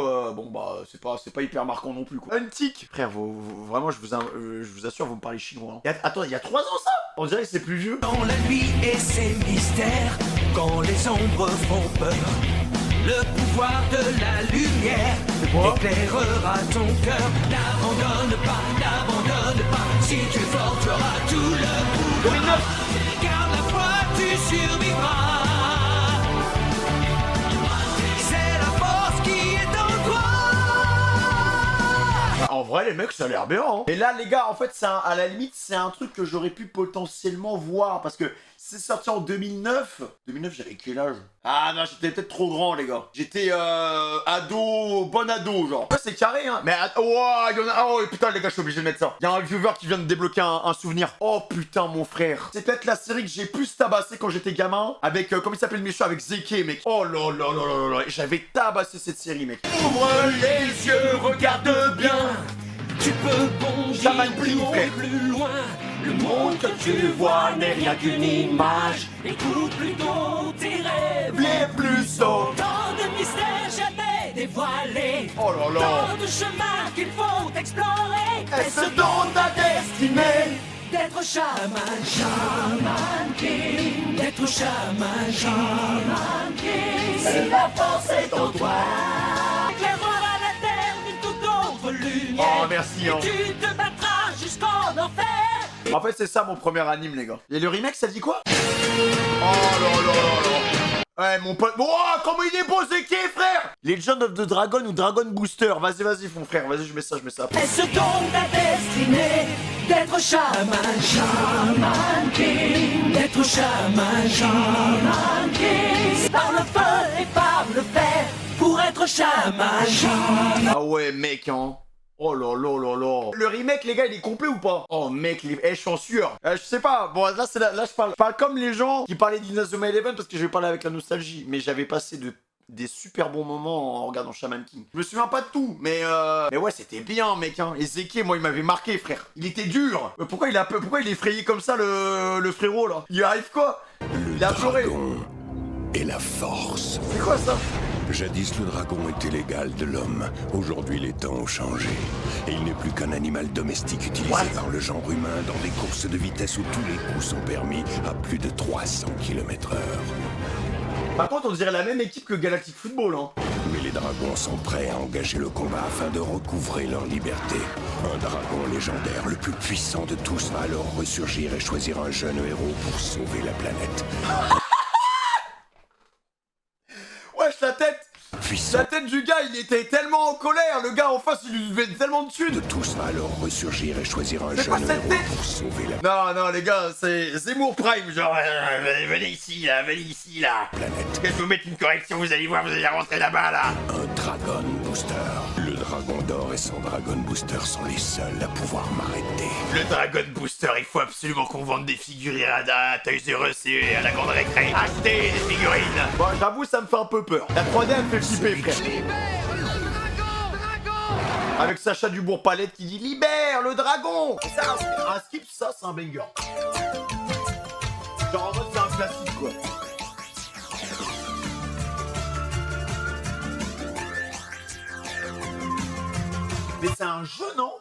Speaker 2: c'est pas hyper marquant non plus quoi. Un tic. Frère vraiment je vous assure vous me parlez chinois. Hein. Attends il y a 3 ans ça? On dirait que c'est plus vieux.
Speaker 4: Dans la nuit et ses mystères, quand les ombres font peur, le pouvoir de la lumière éclairera ton cœur. N'abandonne pas, si tu es fort, tu auras tout le pouvoir. Garde la foi, tu survivras. C'est la force qui est en toi.
Speaker 2: En vrai les mecs ça a l'air bien hein. Et là les gars en fait à la limite c'est un truc que j'aurais pu potentiellement voir parce que c'est sorti en 2009. 2009 j'avais quel âge? Ah non j'étais peut-être trop grand les gars. J'étais bon ado genre. Ouais c'est carré hein. Mais oh putain les gars je suis obligé de mettre ça. Y'a un viewer qui vient de débloquer un souvenir. Oh putain mon frère. C'est peut-être la série que j'ai plus tabassé quand j'étais gamin. Avec comment il s'appelle le méchant avec Zeke mec. Oh là là là là. J'avais tabassé cette série mec.
Speaker 4: Ouvre les yeux, regarde bien. Tu peux bondir plus haut et plus loin. Le monde que tu vois n'est rien qu'une image. Écoute plutôt tes rêves
Speaker 2: Les plus sauts.
Speaker 4: Tant de mystères jamais dévoilés.
Speaker 2: Oh là là.
Speaker 4: Tant de chemins qu'il faut explorer.
Speaker 2: Est-ce dans ta destinée?
Speaker 4: D'être chaman, chaman king. D'être chaman, chaman king. Si la force est en toi, éclairera la terre d'une toute autre lumière.
Speaker 2: Oh merci hein.
Speaker 4: Tu te battras jusqu'en enfer.
Speaker 2: En fait, c'est ça mon premier anime, les gars. Et le remake, ça dit quoi? Oh là là là là. Ouais, mon pote. Oh, comment il est beau, Zeki, frère! Legend of the Dragon ou Dragon Booster. Vas-y, vas-y, mon frère. Vas-y, je mets ça, je mets ça.
Speaker 4: Est-ce donc ta destinée d'être chaman, chaman king, d'être chaman, chaman king, par le feu et par le fer, pour être chaman, chaman.
Speaker 2: Ah ouais, mec, hein. Oh là là là là. Le remake, les gars, il est complet ou pas? Oh mec, je suis en sueur. Je sais pas. Bon, là, là je parle comme les gens qui parlaient d'Inazuma Eleven parce que je vais parler avec la nostalgie. Mais j'avais passé des super bons moments en regardant Shaman King. Je me souviens pas de tout, mais ouais, c'était bien, mec, hein. Et Zeki, moi, il m'avait marqué, frère. Il était dur. Pourquoi il est effrayé comme ça, le frérot, là? Il arrive quoi? Il a pleuré.
Speaker 9: Et la force.
Speaker 2: C'est quoi ça?
Speaker 9: Jadis, le dragon était l'égal de l'homme. Aujourd'hui, les temps ont changé. Et il n'est plus qu'un animal domestique utilisé par le genre humain dans des courses de vitesse où tous les coups sont permis à plus de 300 km/h.
Speaker 2: Par contre, on dirait la même équipe que Galactic Football, hein.
Speaker 9: Mais les dragons sont prêts à engager le combat afin de recouvrer leur liberté. Un dragon légendaire, le plus puissant de tous, va alors ressurgir et choisir un jeune héros pour sauver la planète.
Speaker 2: Wesh, la tête!
Speaker 9: Puissant.
Speaker 2: La tête du gars, il était tellement en colère. Le gars en face, il lui devait tellement de thunes.
Speaker 9: De tous va alors ressurgir et choisir un
Speaker 2: C'est
Speaker 9: jeune
Speaker 2: pas cette
Speaker 9: héros
Speaker 2: tête.
Speaker 9: pour sauver la
Speaker 2: Non, les gars, c'est Zemmour Prime. Genre, venez ici, là.
Speaker 9: planète.
Speaker 2: Que je vous mette une correction, vous allez voir, vous allez rentrer là-bas, là.
Speaker 9: Un Dragon Booster. Le Dragon d'Or et son Dragon Booster sont les seuls à pouvoir m'arrêter.
Speaker 2: Le Dragon Booster, il faut absolument qu'on vende des figurines à Toys R Us et à la grande récré. Achetez des figurines. Bon, j'avoue, ça me fait un peu peur. La 3D, elle me fait flipper, frère. Avec Sacha Dubourg-Palette qui dit libère le dragon. Ça, un skip, ça, c'est un banger. Genre en mode, c'est un classique, quoi. Mais c'est un jeu, non?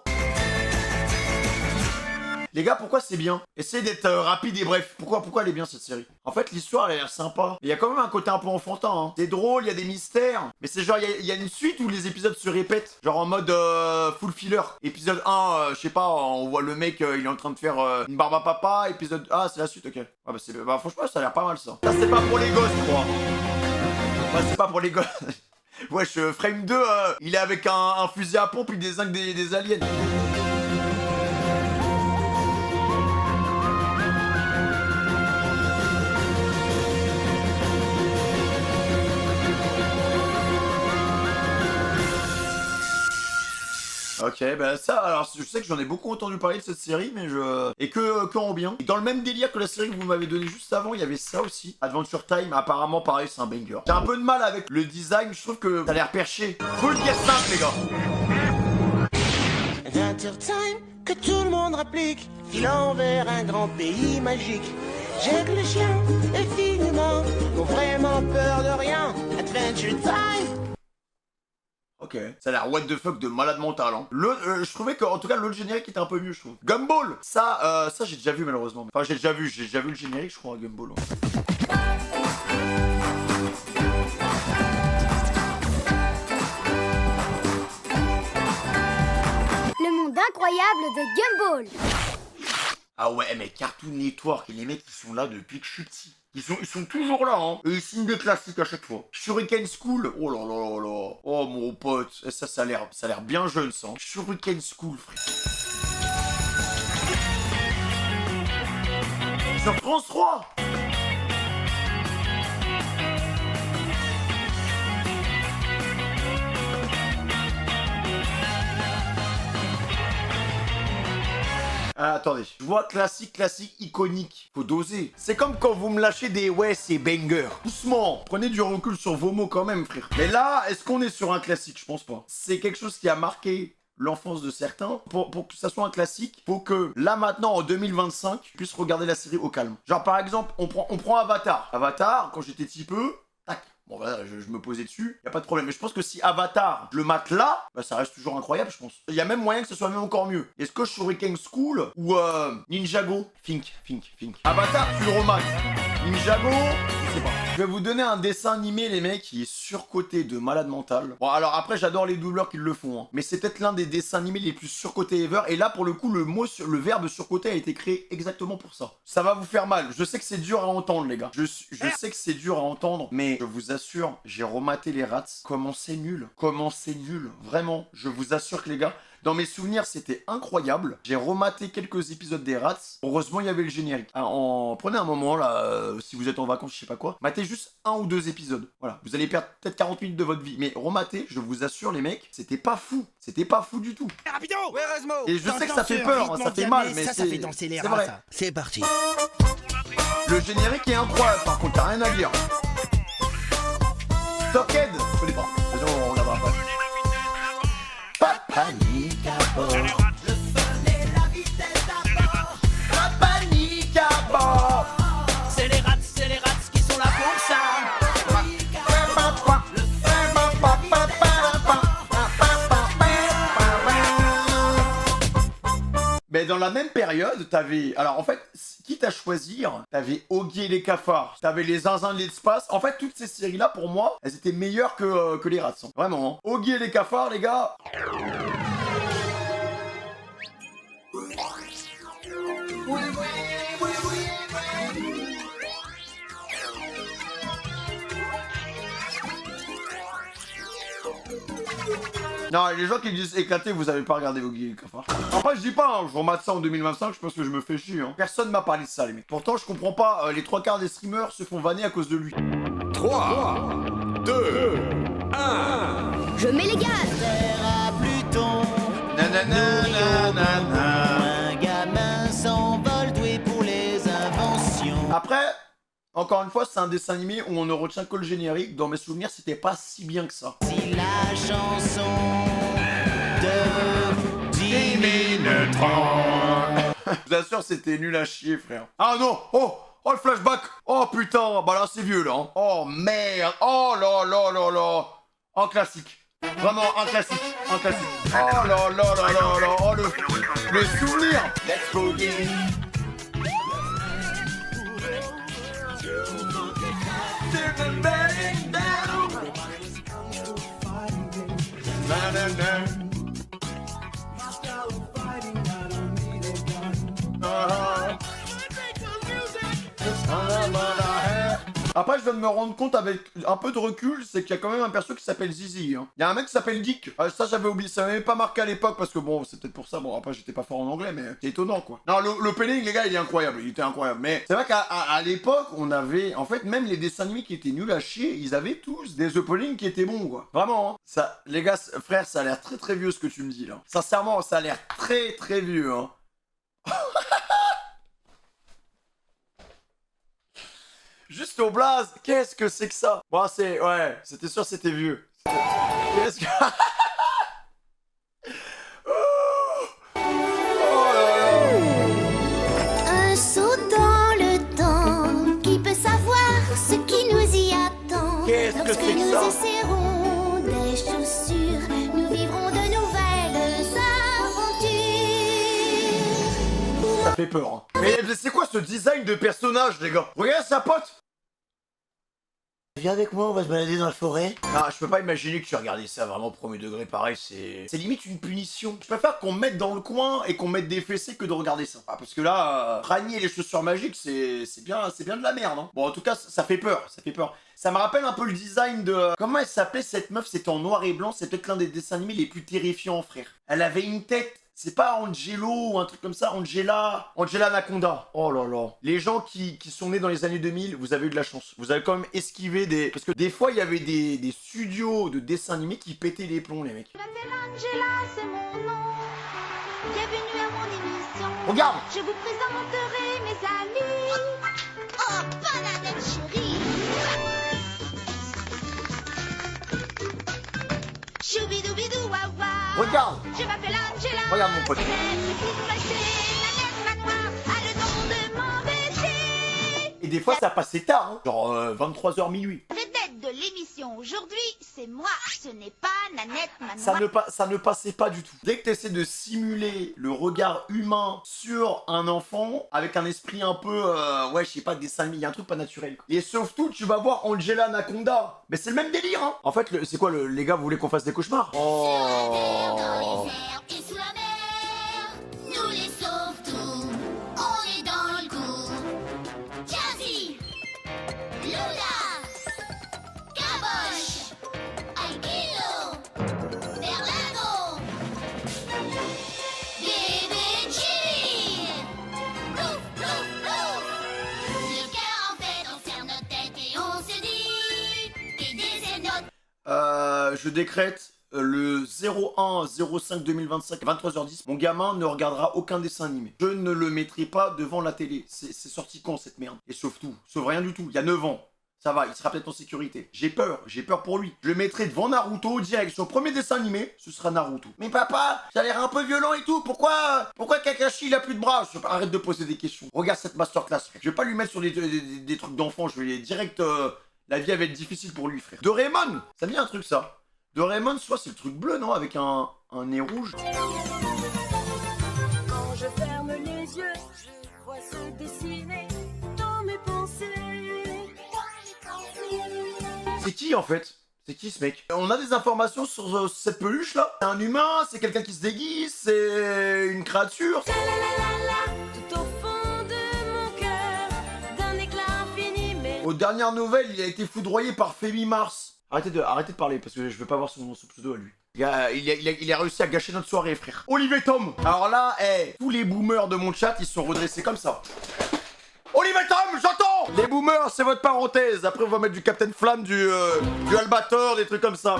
Speaker 2: Les gars, pourquoi c'est bien? Essayez d'être rapide et bref. Pourquoi elle est bien, cette série? En fait, l'histoire, elle a l'air sympa. Il y a quand même un côté un peu enfantin, hein. C'est drôle, il y a des mystères. Mais c'est genre, il y a une suite où les épisodes se répètent. Genre en mode full filler. Épisode 1, je sais pas, on voit le mec, il est en train de faire une barbe à papa. Épisode... Ah, c'est la suite, ok. Ah bah franchement, ça a l'air pas mal, ça. Ça, c'est pas pour les gosses, je crois. Ouais, c'est pas pour les gosses. Wesh, Frame 2, il est avec un fusil à pompe, il désingue des aliens. Ok, bah ça, alors je sais que j'en ai beaucoup entendu parler de cette série, mais et que en bien. Et dans le même délire que la série que vous m'avez donné juste avant, il y avait ça aussi. Adventure Time, apparemment pareil, c'est un banger. J'ai un peu de mal avec le design, je trouve que ça a l'air perché. Faut le dire simple, les gars.
Speaker 10: Adventure Time, que tout le monde réplique, filant vers un grand pays magique. J'ai que les chiens, et finement, n'ont vraiment peur de rien. Adventure Time.
Speaker 2: Ok, ça a l'air what the fuck de malade mental, hein. Je trouvais qu'en tout cas l'autre générique était un peu mieux, je trouve. Gumball, ça j'ai déjà vu malheureusement. Enfin j'ai déjà vu le générique, je crois, à Gumball. Hein.
Speaker 3: Le monde incroyable de Gumball.
Speaker 2: Ah ouais, mais Cartoon Network, et les mecs ils sont là depuis que je suis petit. Ils sont toujours là, hein. Et ils signent des classiques à chaque fois. Shuriken School, oh là là là là. Oh mon pote, et ça a l'air bien jeune, ça. Hein. Shuriken School, frère. Sur France 3. Ah, attendez, je vois classique, iconique. Faut doser. C'est comme quand vous me lâchez des ouais, c'est banger. Doucement, prenez du recul sur vos mots quand même, frère. Mais là, est-ce qu'on est sur un classique? Je pense pas. C'est quelque chose qui a marqué l'enfance de certains. Pour que ça soit un classique, faut que là maintenant, en 2025, je puisse regarder la série au calme. Genre par exemple, on prend Avatar. Avatar, quand j'étais petit peu, tac. Bon, voilà, je me posais dessus, y a pas de problème. Mais je pense que si Avatar, je le mate là, bah ça reste toujours incroyable, je pense. Il y a même moyen que ce soit même encore mieux. Est-ce que Shuriken School ou Ninjago? Think. Avatar, tu le remates. Ninjago, je sais pas. Je vais vous donner un dessin animé, les mecs, qui est surcoté de malade mental. Bon, alors après, j'adore les doubleurs qui le font, hein. Mais c'est peut-être l'un des dessins animés les plus surcotés ever. Et là, pour le coup, le verbe surcoté a été créé exactement pour ça. Ça va vous faire mal. Je sais que c'est dur à entendre, les gars. Je sais que c'est dur à entendre, mais je vous assure, j'ai rematé les Rats. Comment c'est nul. Comment c'est nul. Vraiment, je vous assure que les gars, dans mes souvenirs, c'était incroyable. J'ai rematé quelques épisodes des Rats. Heureusement, il y avait le générique. Prenez un moment, là, si vous êtes en vacances, je sais pas quoi. Matez juste 1 ou 2 épisodes. Voilà, vous allez perdre peut-être 40 minutes de votre vie. Mais rematez, je vous assure, les mecs, c'était pas fou. C'était pas fou du tout.
Speaker 11: Rapido! Ouais, Resmo!
Speaker 2: Et je sais que ça fait peur, ça fait mal, mais
Speaker 11: ça fait danser les
Speaker 2: c'est
Speaker 11: rats,
Speaker 2: vrai.
Speaker 11: ça. C'est parti.
Speaker 2: Le générique est incroyable, par contre, t'as rien à dire. Stockhead, je connais pas. Désolé, on la voit pas. Pas de panique à bord. Le fun et la vitesse à bord. Pas de panique à bord.
Speaker 4: C'est les rats qui sont là pour ça.
Speaker 2: Mais dans la même période, t'avais... Alors en fait, quitte à choisir, t'avais Oggy et les cafards, t'avais les zinzins de l'espace. En fait, toutes ces séries-là, pour moi, elles étaient meilleures que les Rats. Hein. Vraiment. Hein. Oggy et les cafards, les gars... Non, les gens qui disent éclaté, vous avez pas regardé Oggy et les cafards. Après, je dis pas, hein, je remate ça en 2025, je pense que je me fais chier. Hein. Personne m'a parlé de ça, les mecs. Pourtant, je comprends pas, les 3/4 des streamers se font vanner à cause de lui.
Speaker 9: 3, 2, 1.
Speaker 3: Je mets les gaz.
Speaker 10: À Pluton, un gamin s'envole doué pour les inventions.
Speaker 2: Après, encore une fois, c'est un dessin animé où on ne retient que le générique. Dans mes souvenirs, c'était pas si bien que ça.
Speaker 10: Si la chanson de 10 minutes 30.
Speaker 2: Je vous assure, c'était nul à chier, frère. Ah non! Oh! Oh, le flashback! Oh putain! Bah là, c'est vieux, là. Hein. Oh merde! Oh là là là là! Un classique. Vraiment, un classique. Un classique. Oh là là là là là! Oh, le souvenir! Let's go, yeah. Après, je viens de me rendre compte avec un peu de recul, c'est qu'il y a quand même un perso qui s'appelle Zizi. Hein. Il y a un mec qui s'appelle Dick. Ça, j'avais oublié, ça m'avait pas marqué à l'époque parce que bon, c'est peut-être pour ça. Bon, après, j'étais pas fort en anglais, mais c'est étonnant quoi. Non, l'opening, les gars, il est incroyable. Il était incroyable. Mais c'est vrai qu'à l'époque, on avait. En fait, même les dessins animés qui étaient nuls à chier, ils avaient tous des openings qui étaient bons quoi. Vraiment, hein. Ça, les gars, frère, ça a l'air très très vieux ce que tu me dis là. Sincèrement, ça a l'air très très vieux, hein. Juste au blaze, qu'est-ce que c'est que ça? Bon, c'est... Ouais, c'était sûr c'était vieux. Qu'est-ce que...
Speaker 3: Un saut dans le temps. Qui peut savoir ce qui nous y attend?
Speaker 2: Qu'est-ce que
Speaker 3: Lorsque
Speaker 2: c'est que
Speaker 3: nous
Speaker 2: ça?
Speaker 3: essaierons des chaussures, nous vivrons de nouvelles aventures.
Speaker 2: Ça fait peur, hein. Mais c'est quoi ce design de personnage, les gars? Regarde sa pote.
Speaker 1: Viens avec moi, on va se balader dans la forêt.
Speaker 2: Ah, je peux pas imaginer que tu regardais ça vraiment premier degré pareil, c'est limite une punition. Je préfère qu'on me mette dans le coin et qu'on mette des fessées que de regarder ça. Ah, parce que là, Rani et les chaussures magiques, c'est bien de la merde, hein. Bon, en tout cas, ça fait peur, ça fait peur. Ça me rappelle un peu le design de... Comment elle s'appelait cette meuf? C'était en noir et blanc, c'est peut-être l'un des dessins animés les plus terrifiants, frère. Elle avait une tête... C'est pas Angelo ou un truc comme ça, Angela Anaconda. Oh là là. Les gens qui sont nés dans les années 2000, vous avez eu de la chance. Vous avez quand même esquivé des... Parce que des fois, il y avait des studios de dessins animés qui pétaient les plombs, les mecs.
Speaker 3: Je m'appelle Angela, c'est mon nom. Bienvenue à mon émission.
Speaker 2: Regarde.
Speaker 3: Je vous présenterai mes amis. Oh, banane chérie. Choubidoubidou wawa.
Speaker 2: Regarde.
Speaker 3: Je m'appelle Angela.
Speaker 2: Regarde mon pote.
Speaker 3: C'est la noire a le nom de mon bébé.
Speaker 2: Et des fois, ça passait tard, hein. Genre 23h minuit.
Speaker 3: Vedette de l'émission aujourd'hui, c'est moi, ce n'est pas nanette,
Speaker 2: Ça ne passait pas du tout. Dès que tu essaies de simuler le regard humain sur un enfant, avec un esprit un peu, ouais, je sais pas, dessin animé, il y a un truc pas naturel. Quoi. Et sauf tout, tu vas voir Angela Anaconda. Mais c'est le même délire, hein. En fait, c'est quoi, les gars, vous voulez qu'on fasse des cauchemars?
Speaker 3: Dans les airs et sous la mer, nous les sauve-tout, on est dans le coup. Jazzy, Lula, Caboche, Aikido, Berlingo, Bébé Chili, plouf, plouf, plouf. Le cœur en fait enferme notre tête et on se dit, aider notre...
Speaker 2: Je décrète le 01-05-2025, 23h10. Mon gamin ne regardera aucun dessin animé. Je ne le mettrai pas devant la télé. C'est sorti quand cette merde? Et sauve tout, sauve rien du tout. Il y a 9 ans. Ça va, il sera peut-être en sécurité. J'ai peur pour lui. Je le mettrai devant Naruto direct. Son premier dessin animé, ce sera Naruto. Mais papa, ça a l'air un peu violent et tout. Pourquoi Kakashi il a plus de bras? Arrête de poser des questions. Regarde cette masterclass. Je vais pas lui mettre sur des trucs d'enfant. Je vais direct... la vie va être difficile pour lui, frère. Doraemon, ça me dit un truc ça. Doraemon, soit c'est le truc bleu, non? Avec un nez rouge.
Speaker 4: Quand je ferme les yeux, je vois se dessiner dans mes pensées.
Speaker 2: C'est qui en fait? C'est qui ce mec? On a des informations sur cette peluche là? C'est un humain? C'est quelqu'un qui se déguise? C'est une créature?
Speaker 4: Tout au fond de mon cœur, d'un éclat infini, mais...
Speaker 2: Aux dernières nouvelles, il a été foudroyé par Femi Mars. Arrêtez de parler parce que je veux pas voir son pseudo à lui. Il a réussi à gâcher notre soirée, frère. Olivier Tom. Alors là, tous les boomers de mon chat, ils sont redressés comme ça. Olivier Tom, j'entends. Les boomers, c'est votre parenthèse. Après, on va mettre du Captain Flamme, du Albator, des trucs comme ça.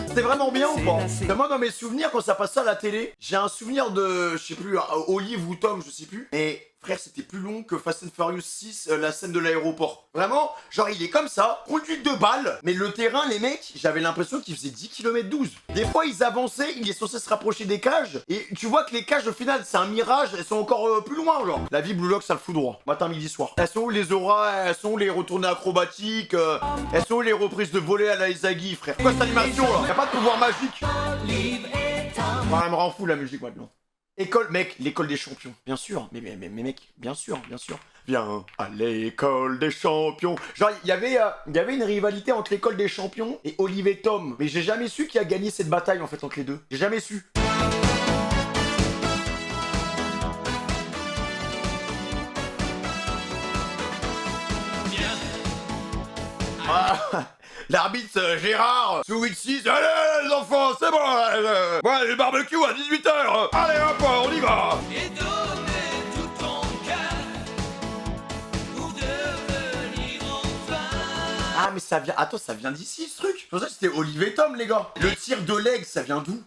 Speaker 2: C'était vraiment bien ou pas? Moi, dans mes souvenirs, quand ça passait à la télé, j'ai un souvenir de, je sais plus, Olive ou Tom, je sais plus. Mais frère, c'était plus long que Fast and Furious 6, la scène de l'aéroport. Vraiment, genre il est comme ça, conduite de balle, mais le terrain, les mecs, j'avais l'impression qu'il faisait 10 km 12. Des fois, ils avançaient, il est censé se rapprocher des cages, et tu vois que les cages, au final, c'est un mirage, elles sont encore plus loin, genre. La vie Blue Lock, ça le fout droit. Matin, midi, soir. Elles sont où les auras, elles sont où les retournées acrobatiques, elles sont où les reprises de voler à la Izagi, frère. Quoi cette animation, là? Y'a pas de pouvoir magique. Ouais, elle me rend fou, la musique, maintenant. École, mec, l'école des champions, bien sûr, mais mec, bien sûr. Viens à l'école des champions. Genre, il y avait une rivalité entre l'école des champions et Olivier Tom. Mais j'ai jamais su qui a gagné cette bataille, en fait, entre les deux. J'ai jamais su. Ah, l'arbitre Gérard, sous 8-6, allez les enfants, c'est bon, ouais, le barbecue à 18h, allez hop, on y va.
Speaker 4: Et donner tout ton cœur pour devenir enfin.
Speaker 2: Ah mais ça vient, attends, ça vient d'ici ce truc. Je pensais que c'était Olivier Tom les gars. Le tir de leg, ça vient d'où?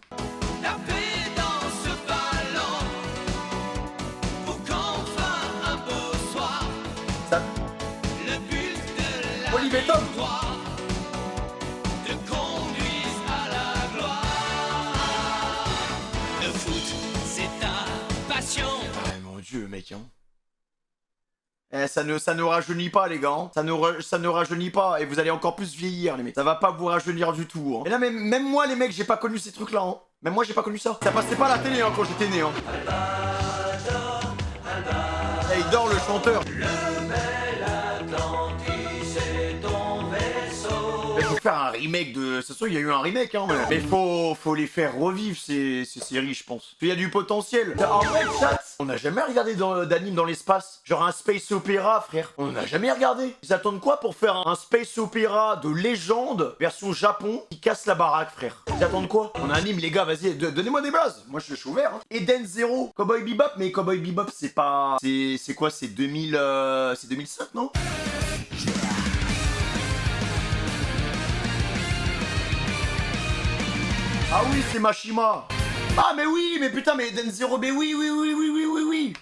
Speaker 4: La paix dans ce ballon pour qu'enfin un beau soir
Speaker 2: Ça...
Speaker 4: le but de la
Speaker 2: Olivier Tom.
Speaker 4: victoire te conduise à la gloire. Le foot, c'est ta passion.
Speaker 2: Ah mon dieu mec hein. Ça ne rajeunit pas les gars, hein. Ça ne rajeunit pas et vous allez encore plus vieillir les mecs. Ça va pas vous rajeunir du tout hein. Et là même moi les mecs j'ai pas connu ces trucs là hein. Même moi j'ai pas connu ça. Ça passait pas à la télé hein, quand j'étais né hein. Et il dort le chanteur. Il faut faire un remake de... C'est sûr il y a eu un remake hein. Mais faut les faire revivre ces séries je pense. Il y a du potentiel. En vrai chat, on n'a jamais regardé d'anime dans l'espace. Genre un space opéra frère. On n'a jamais regardé. Ils attendent quoi pour faire un space opéra de légende version Japon qui casse la baraque frère? Ils attendent quoi? On anime les gars, vas-y, donnez-moi des bases. Moi je suis ouvert hein. Eden Zero, Cowboy Bebop, mais Cowboy Bebop c'est pas... C'est quoi? C'est 2000... C'est 2005 non? Ah oui, c'est Mashima. Ah mais oui, mais putain, mais Eden Zero, mais oui.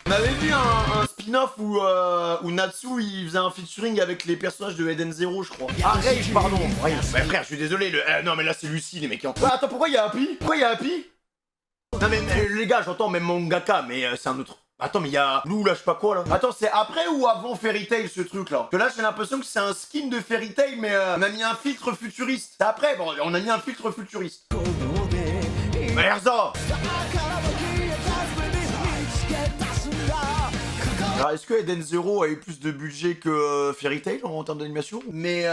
Speaker 2: On avait vu un spin-off où Natsu il faisait un featuring avec les personnages de Eden Zero, je crois. Ah Rage, pardon. Ouais, bah, frère, je suis désolé. Non mais là c'est Lucie les mecs. Ouais, attends, pourquoi il y a Happy? Non mais les gars, j'entends même mangaka, mais c'est un autre. Attends, mais il y a Blue, là, je sais pas quoi, là. Attends, c'est après ou avant Fairy Tail, ce truc, là? Parce que là, j'ai l'impression que c'est un skin de Fairy Tail, mais on a mis un filtre futuriste. C'est après, bon, on a mis un filtre futuriste. Merde ça. Alors, est-ce que Eden Zero a eu plus de budget que Fairy Tail en termes d'animation? Mais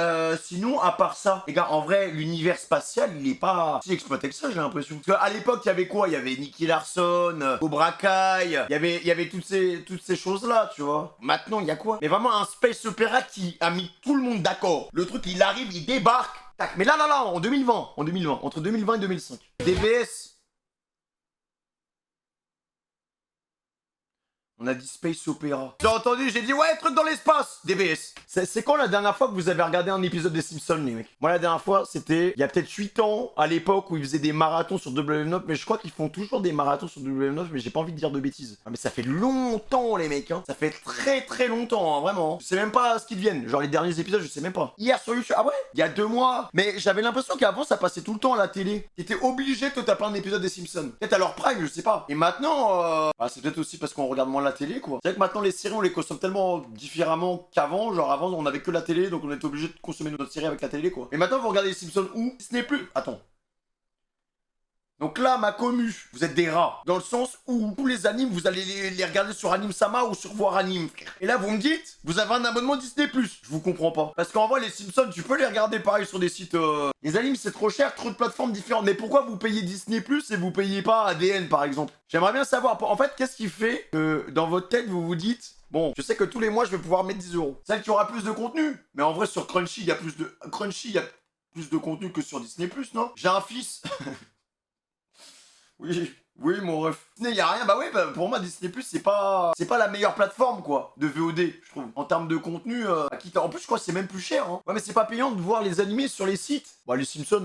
Speaker 2: sinon, à part ça, les gars, en vrai, l'univers spatial, il est pas si exploité que ça, j'ai l'impression. Parce qu'à l'époque, il y avait quoi? Il y avait Nicky Larson, Cobra Kai, il y avait toutes ces choses-là, tu vois. Maintenant, il y a quoi? Mais vraiment un space opéra qui a mis tout le monde d'accord. Le truc, il arrive, il débarque. Tac. Mais là, en 2020, entre 2020 et 2005. DBS. On a dit Space Opera. J'ai entendu, j'ai dit ouais, truc dans l'espace. DBS. C'est quand la dernière fois que vous avez regardé un épisode des Simpsons, les mecs? Moi, la dernière fois, c'était il y a peut-être 8 ans, à l'époque où ils faisaient des marathons sur W9, mais je crois qu'ils font toujours des marathons sur W9, mais j'ai pas envie de dire de bêtises. Ah, mais ça fait longtemps, les mecs, hein. Ça fait très très longtemps, hein, vraiment. Je sais même pas ce qu'ils deviennent. Genre les derniers épisodes, je sais même pas. Hier sur YouTube, ah ouais? Il y a 2 mois. Mais j'avais l'impression qu'avant, ça passait tout le temps à la télé. T'étais obligé de te taper un épisode des Simpsons. Peut-être à leur prime, je sais pas. Et maintenant, c'est peut-être aussi parce qu'on regarde moins la télé, quoi. C'est vrai que maintenant les séries on les consomme tellement différemment qu'avant. Genre avant on avait que la télé, donc on était obligé de consommer notre série avec la télé, quoi. Et maintenant vous regardez les Simpsons où Disney+. Attends. Donc là, ma commu, vous êtes des rats. Dans le sens où tous les animes, vous allez les regarder sur Anime-sama ou sur Voir Anime. Et là, vous me dites, vous avez un abonnement Disney+. Je vous comprends pas. Parce qu'en vrai, les Simpsons, tu peux les regarder pareil sur des sites... Les animes, c'est trop cher, trop de plateformes différentes. Mais pourquoi vous payez Disney+, et vous payez pas ADN, par exemple? J'aimerais bien savoir. En fait, qu'est-ce qui fait que dans votre tête, vous vous dites... Bon, je sais que tous les mois, je vais pouvoir mettre 10 €. C'est vrai qu'il y aura plus de contenu. Mais en vrai, sur Crunchy, il y a plus de... Crunchy, il y a plus de contenu que sur Disney+, non? J'ai un fils... Oui, mon ref. Disney, y a rien. Bah ouais, bah, pour moi, Disney+, c'est pas la meilleure plateforme, quoi, de VOD, je trouve. En termes de contenu, en plus, je crois que c'est même plus cher, hein. Ouais, mais c'est pas payant de voir les animés sur les sites. Bah, les Simpsons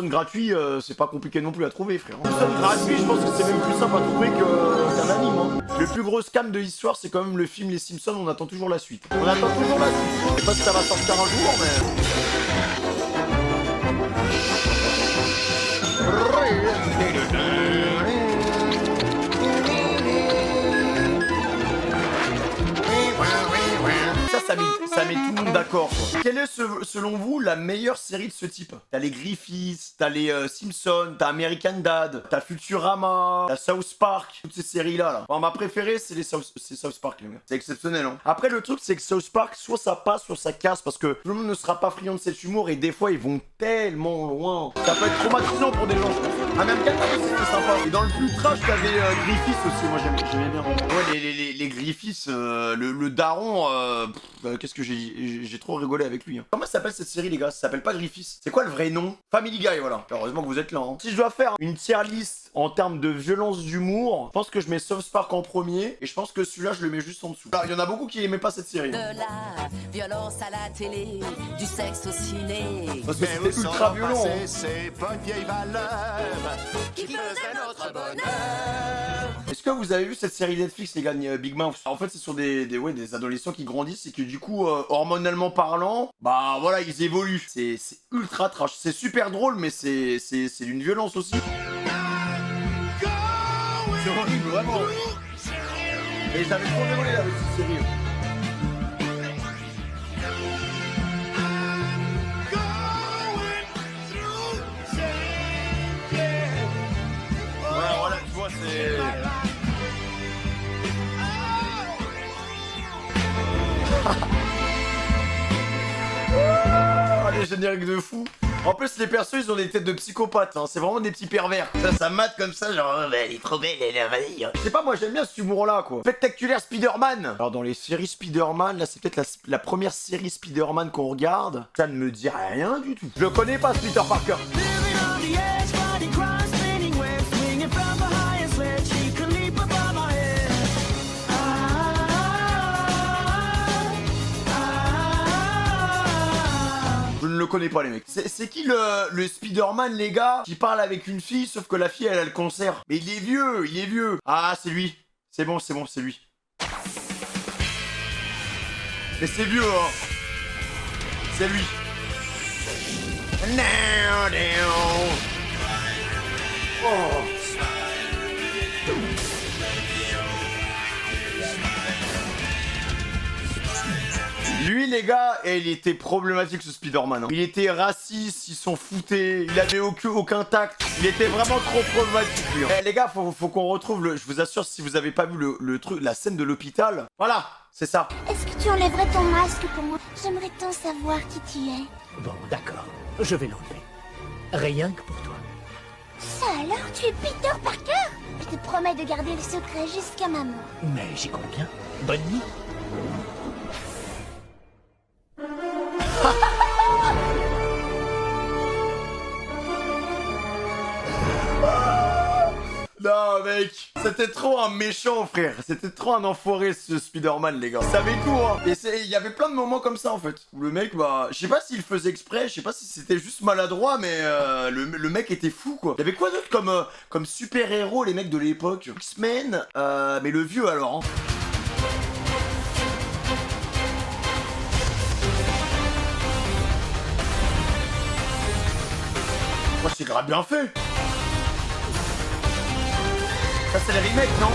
Speaker 2: gratuits, c'est pas compliqué non plus à trouver, frère. Simpsons gratuits, je pense que c'est même plus simple à trouver qu'un anime, hein. Le plus gros scam de l'histoire, c'est quand même le film Les Simpsons, on attend toujours la suite. On attend toujours la suite. Je sais pas si ça va sortir un jour, mais... Ça met tout le monde d'accord, quoi. Quelle est, selon vous, la meilleure série de ce type? T'as les Griffiths, t'as les Simpsons, t'as American Dad, t'as Futurama, t'as South Park, toutes ces séries-là, là. Bon, ma préférée, c'est South Park, les gars. C'est exceptionnel, hein. Après, le truc, c'est que South Park, soit ça passe, soit ça casse, parce que tout le monde ne sera pas friand de cet humour, et des fois, ils vont tellement loin. Ça peut être traumatisant pour des gens, je pense. American Dad, c'était sympa. Et dans le plus trash, t'avais Griffiths aussi, moi, j'aimais bien. Ouais, les Griffiths, le daron, qu'est-ce que j'ai trop rigolé avec lui, hein. Comment ça s'appelle cette série, les gars? Ça s'appelle pas Griffiths. C'est quoi le vrai nom? Family Guy, voilà. Heureusement que vous êtes là, hein. Si je dois faire une tier list en termes de violence d'humour, je pense que je mets South Park en premier, et je pense que celui-là, je le mets juste en dessous. Alors, il y en a beaucoup qui aimaient pas cette série, hein.
Speaker 11: De la violence à la télé, du sexe au ciné.
Speaker 2: Parce que c'était ultra violent, hein.
Speaker 6: Ces bonnes vieilles valeurs qui faisaient notre bonheur.
Speaker 2: Est-ce que vous avez vu cette série Netflix, les gars, Big Mouth? En fait, c'est sur des adolescents qui grandissent et que du coup, hormonalement parlant, bah voilà, ils évoluent. C'est ultra trash. C'est super drôle, mais c'est d'une violence aussi. C'est horrible, vraiment. Et j'avais trop rigolé avec cette série. Ouais, voilà, tu vois, c'est... Oh, les génériques de fou. En plus, les persos, ils ont des têtes de psychopathes, hein. C'est vraiment des petits pervers. Ça mate comme ça, genre, oh, bah, elle est trop belle, elle est vas-y. Je sais pas, moi, j'aime bien cet humour-là, quoi. Spectaculaire Spider-Man. Alors, dans les séries Spider-Man, là, c'est peut-être la première série Spider-Man qu'on regarde. Ça ne me dit rien du tout. Je le connais pas, ce Peter Parker. Je ne le connais pas, les mecs. C'est qui le Spider-Man, les gars, qui parle avec une fille, sauf que la fille, elle a le cancer. Mais il est vieux. Ah, c'est lui. C'est bon, c'est lui. Mais c'est vieux, hein. C'est lui. Oh. les gars, et il était problématique ce Spider-Man. Hein. Il était raciste, il s'en foutait, il avait aucun tact. Il était vraiment trop problématique lui. Hein. Eh, les gars, faut qu'on retrouve le... Je vous assure, si vous avez pas vu le truc, la scène de l'hôpital. Voilà, c'est ça.
Speaker 3: Est-ce que tu enlèverais ton masque pour moi? J'aimerais tant savoir qui tu es.
Speaker 8: Bon, d'accord. Je vais l'enlever. Rien que pour toi.
Speaker 3: Ça alors, tu es Peter Parker? Je te promets de garder le secret jusqu'à ma mort.
Speaker 8: Mais j'y compte bien. Bonne nuit.
Speaker 2: Non mec, c'était trop un méchant frère, c'était trop un enfoiré ce Spider-Man les gars. Il savait tout hein. Et il y avait plein de moments comme ça en fait. Où le mec bah, je sais pas s'il faisait exprès, je sais pas si c'était juste maladroit mais le mec était fou quoi. Il y avait quoi d'autre comme super héros les mecs de l'époque? X-Men, mais le vieux alors hein. Moi c'est grave bien fait. Ça c'est les remakes, non?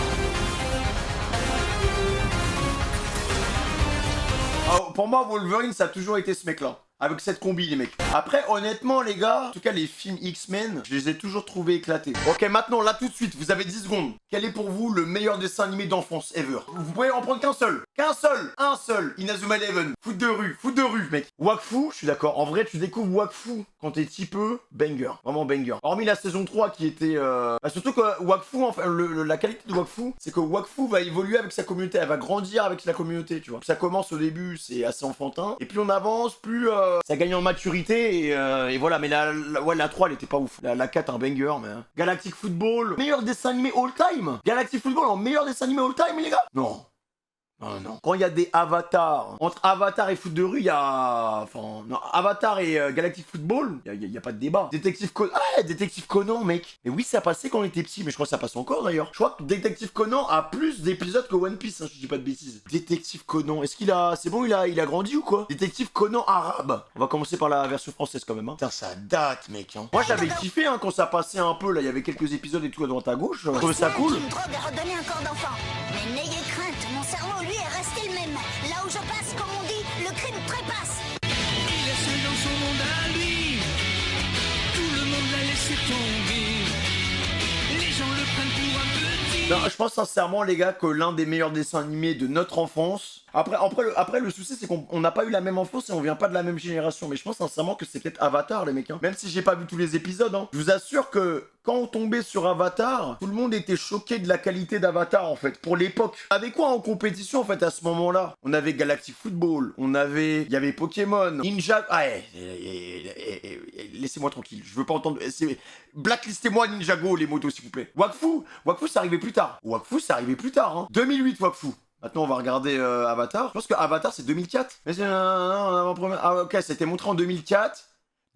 Speaker 2: Oh, pour moi, Wolverine, ça a toujours été ce mec-là. Avec cette combi, les mecs. Après, honnêtement, les gars, en tout cas, les films X-Men, je les ai toujours trouvés éclatés. Ok, maintenant, là, tout de suite, vous avez 10 secondes. Quel est pour vous le meilleur dessin animé d'enfance ever? Vous pouvez en prendre qu'un seul. Qu'un seul. Un seul. Inazuma Eleven. Foot de rue, mec. Wakfu, je suis d'accord. En vrai, tu découvres Wakfu quand t'es petit peu, banger. Vraiment banger. Hormis la saison 3 qui était... surtout que Wakfu, enfin, la qualité de Wakfu, c'est que Wakfu va évoluer avec sa communauté. Elle va grandir avec la communauté, tu vois. Ça commence au début, c'est assez enfantin. Et plus on avance, plus... ça gagne en maturité et voilà, mais la 3 elle était pas ouf. La 4 un banger, mais... Galactic Football, meilleur dessin animé all time. Galactic Football en meilleur dessin animé all time les gars. Non. Non, non. Quand il y a des avatars, entre Avatar et Foot de rue, il y a... Enfin, non, Avatar et Galactic Football, il y a pas de débat. Détective Conan... Ah, Détective Conan, mec. Et oui, ça passait quand on était petit, mais je crois que ça passe encore, d'ailleurs. Je crois que Détective Conan a plus d'épisodes que One Piece, hein, je dis pas de bêtises. Détective Conan, est-ce qu'il a... C'est bon, il a grandi ou quoi? Détective Conan arabe. On va commencer par la version française, quand même, hein. Putain, ça date, mec, hein. Moi, j'avais kiffé, hein, quand ça passait un peu, là, il y avait quelques épisodes et tout à droite à gauche. Je trouvais ça cool.
Speaker 3: Une drogue a redonné un corps d'enfant. Mais n'ayez crainte, mon cerveau, lui, est resté le même. Là où je passe, comme on dit, le crime trépasse.
Speaker 4: Il est seul dans son monde à lui. Tout le monde l'a laissé tomber. Les gens le prennent pour un petit.
Speaker 2: Non, je pense sincèrement, les gars, que l'un des meilleurs dessins animés de notre enfance... Après, le souci, c'est qu'on n'a pas eu la même enfance et on vient pas de la même génération. Mais je pense sincèrement que c'est peut-être Avatar, les mecs. Hein. Même si j'ai pas vu tous les épisodes. Hein. Je vous assure que quand on tombait sur Avatar, tout le monde était choqué de la qualité d'Avatar, en fait, pour l'époque. On avait quoi en compétition, en fait, à ce moment-là? On avait Galactic Football, il y avait Pokémon, Ninja... Ah, laissez-moi tranquille, je veux pas entendre... Blacklistez-moi Ninjago, les motos, s'il vous plaît. Wakfu, c'est arrivé plus tard. Hein. 2008, Wakfu. Maintenant, on va regarder Avatar. Je pense que Avatar, c'est 2004. Mais c'est ah, ok, ça a été montré en 2004.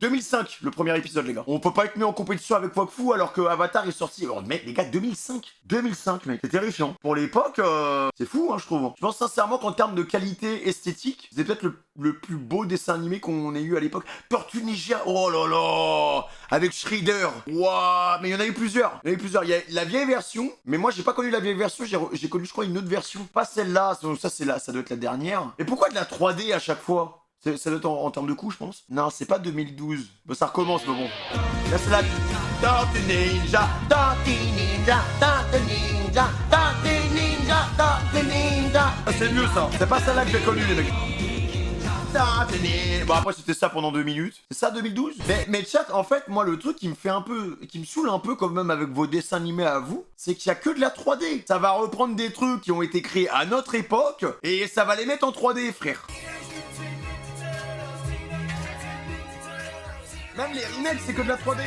Speaker 2: 2005, le premier épisode, les gars. On peut pas être mis en compétition avec Wakfu alors que Avatar est sorti. Oh, mec, les gars, 2005. 2005, mec. C'est terrifiant. Pour l'époque, c'est fou, hein, je trouve. Je pense sincèrement qu'en termes de qualité esthétique, c'est peut-être le plus beau dessin animé qu'on ait eu à l'époque. Tortue Ninja. Oh là là. Avec Shredder. Waouh. Mais il y en a eu plusieurs. Il y a la vieille version. Mais moi, j'ai pas connu la vieille version. J'ai connu, je crois, une autre version. Pas celle-là. Ça doit être la dernière. Et pourquoi de la 3D à chaque fois? Ça doit être en termes de coût, je pense. Non, c'est pas 2012. Bon, ça recommence, mais bon. Là, c'est la... Tortue Ninja, Tortue Ninja, Tortue Ninja, Tortue Ninja, Tortue Ninja. Ah, c'est mieux, ça. C'est pas celle-là que j'ai connue, les mecs. Bon, après, c'était ça pendant 2 minutes. C'est ça, 2012? Mais chat, en fait, moi, le truc qui me saoule un peu, quand même, avec vos dessins animés à vous, c'est qu'il y a que de la 3D. Ça va reprendre des trucs qui ont été créés à notre époque, et ça va les mettre en 3D, frère. Même les remakes, c'est que de la 3D.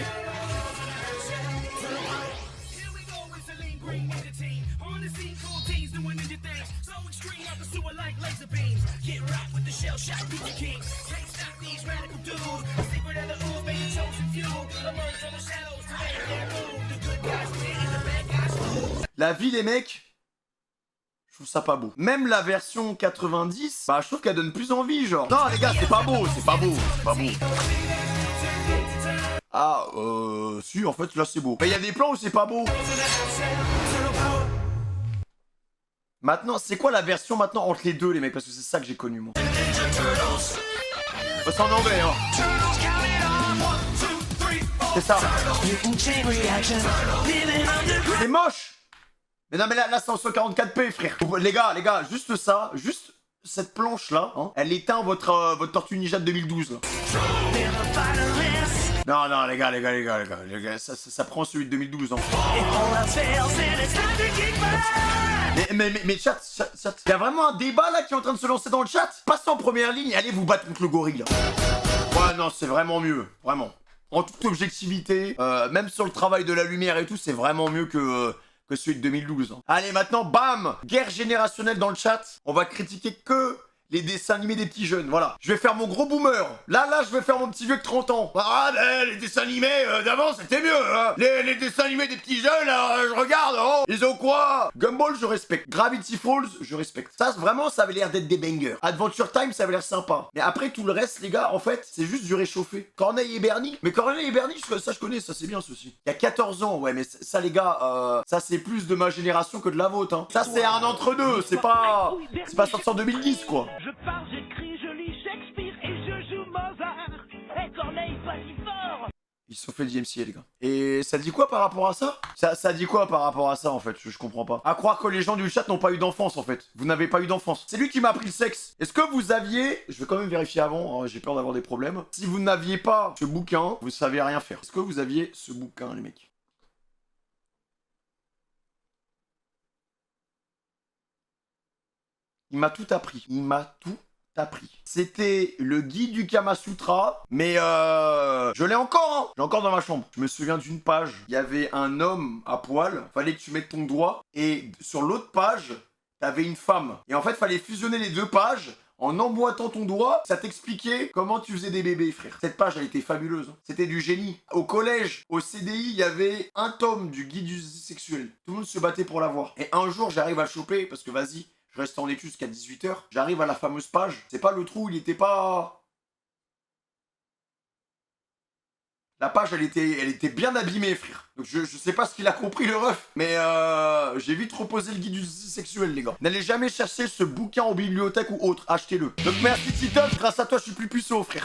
Speaker 2: La vie, les mecs, je trouve ça pas beau. Même la version 90, bah je trouve qu'elle donne plus envie, genre. Non, les gars, c'est pas beau. Ah, si, en fait, là, c'est beau. Mais il y a des plans où c'est pas beau. Maintenant, c'est quoi la version maintenant entre les deux, les mecs? Parce que c'est ça que j'ai connu, moi. C'est en anglais, hein. C'est ça. C'est moche. Mais non, mais là c'est en 144p, frère. Les gars, juste ça, juste cette planche-là, hein, elle éteint votre Tortue Ninja de 2012, là. Non, les gars, ça prend celui de 2012, hein. Mais chat, y a vraiment un débat là qui est en train de se lancer dans le chat. Passez en première ligne et allez vous battre contre le gorille, là. Ouais, non, c'est vraiment mieux, vraiment. En toute objectivité, même sur le travail de la lumière et tout, c'est vraiment mieux que celui de 2012. Hein. Allez, maintenant, bam! Guerre générationnelle dans le chat. On va critiquer que les dessins animés des petits jeunes, voilà. Je vais faire mon gros boomer. Là, je vais faire mon petit vieux de 30 ans. Ah, ben, les dessins animés d'avant, c'était mieux, hein. Les dessins animés des petits jeunes, là, je regarde, oh. Ils ont quoi? Gumball, je respecte. Gravity Falls, je respecte. Ça, vraiment, ça avait l'air d'être des bangers. Adventure Time, ça avait l'air sympa. Mais après, tout le reste, les gars, en fait, c'est juste du réchauffé. Corneille et Bernie. Mais Corneille et Bernie, ça, je connais, ça, c'est bien, ceci. Il y a 14 ans, ouais, mais ça, les gars, ça, c'est plus de ma génération que de la vôtre, hein. Ça, c'est un entre-deux, c'est pas sorti en 2010, quoi.
Speaker 4: Je parle, j'écris, je lis Shakespeare et je joue Mozart. Et Corneille, pas si fort.
Speaker 2: Ils se sont fait le DMCA, les gars. Et ça dit quoi par rapport à ça? Ça dit quoi par rapport à ça, en fait? Je comprends pas. À croire que les gens du chat n'ont pas eu d'enfance, en fait. Vous n'avez pas eu d'enfance. C'est lui qui m'a appris le sexe. Est-ce que vous aviez... Je vais quand même vérifier avant, hein, j'ai peur d'avoir des problèmes. Si vous n'aviez pas ce bouquin, vous savez rien faire. Est-ce que vous aviez ce bouquin, les mecs? Il m'a tout appris. Il m'a tout appris. C'était le guide du Kama Sutra, mais je l'ai encore, hein. Je l'ai encore dans ma chambre. Je me souviens d'une page, il y avait un homme à poil, fallait que tu mettes ton doigt, et sur l'autre page, t'avais une femme. Et en fait, fallait fusionner les deux pages, en emboîtant ton doigt, ça t'expliquait comment tu faisais des bébés, frère. Cette page, elle était fabuleuse, hein. C'était du génie. Au collège, au CDI, il y avait un tome du guide du sexuel. Tout le monde se battait pour l'avoir. Et un jour, j'arrive à le choper, parce que vas-y, je reste en études jusqu'à 18h. J'arrive à la fameuse page. C'est pas le trou, il était pas... La page, elle était bien abîmée, frère. Donc je sais pas ce qu'il a compris, le ref. Mais j'ai vite reposé le guide du sexuel, les gars. N'allez jamais chercher ce bouquin en bibliothèque ou autre. Achetez-le. Donc merci, Titoff. Grâce à toi, je suis plus puceau, frère.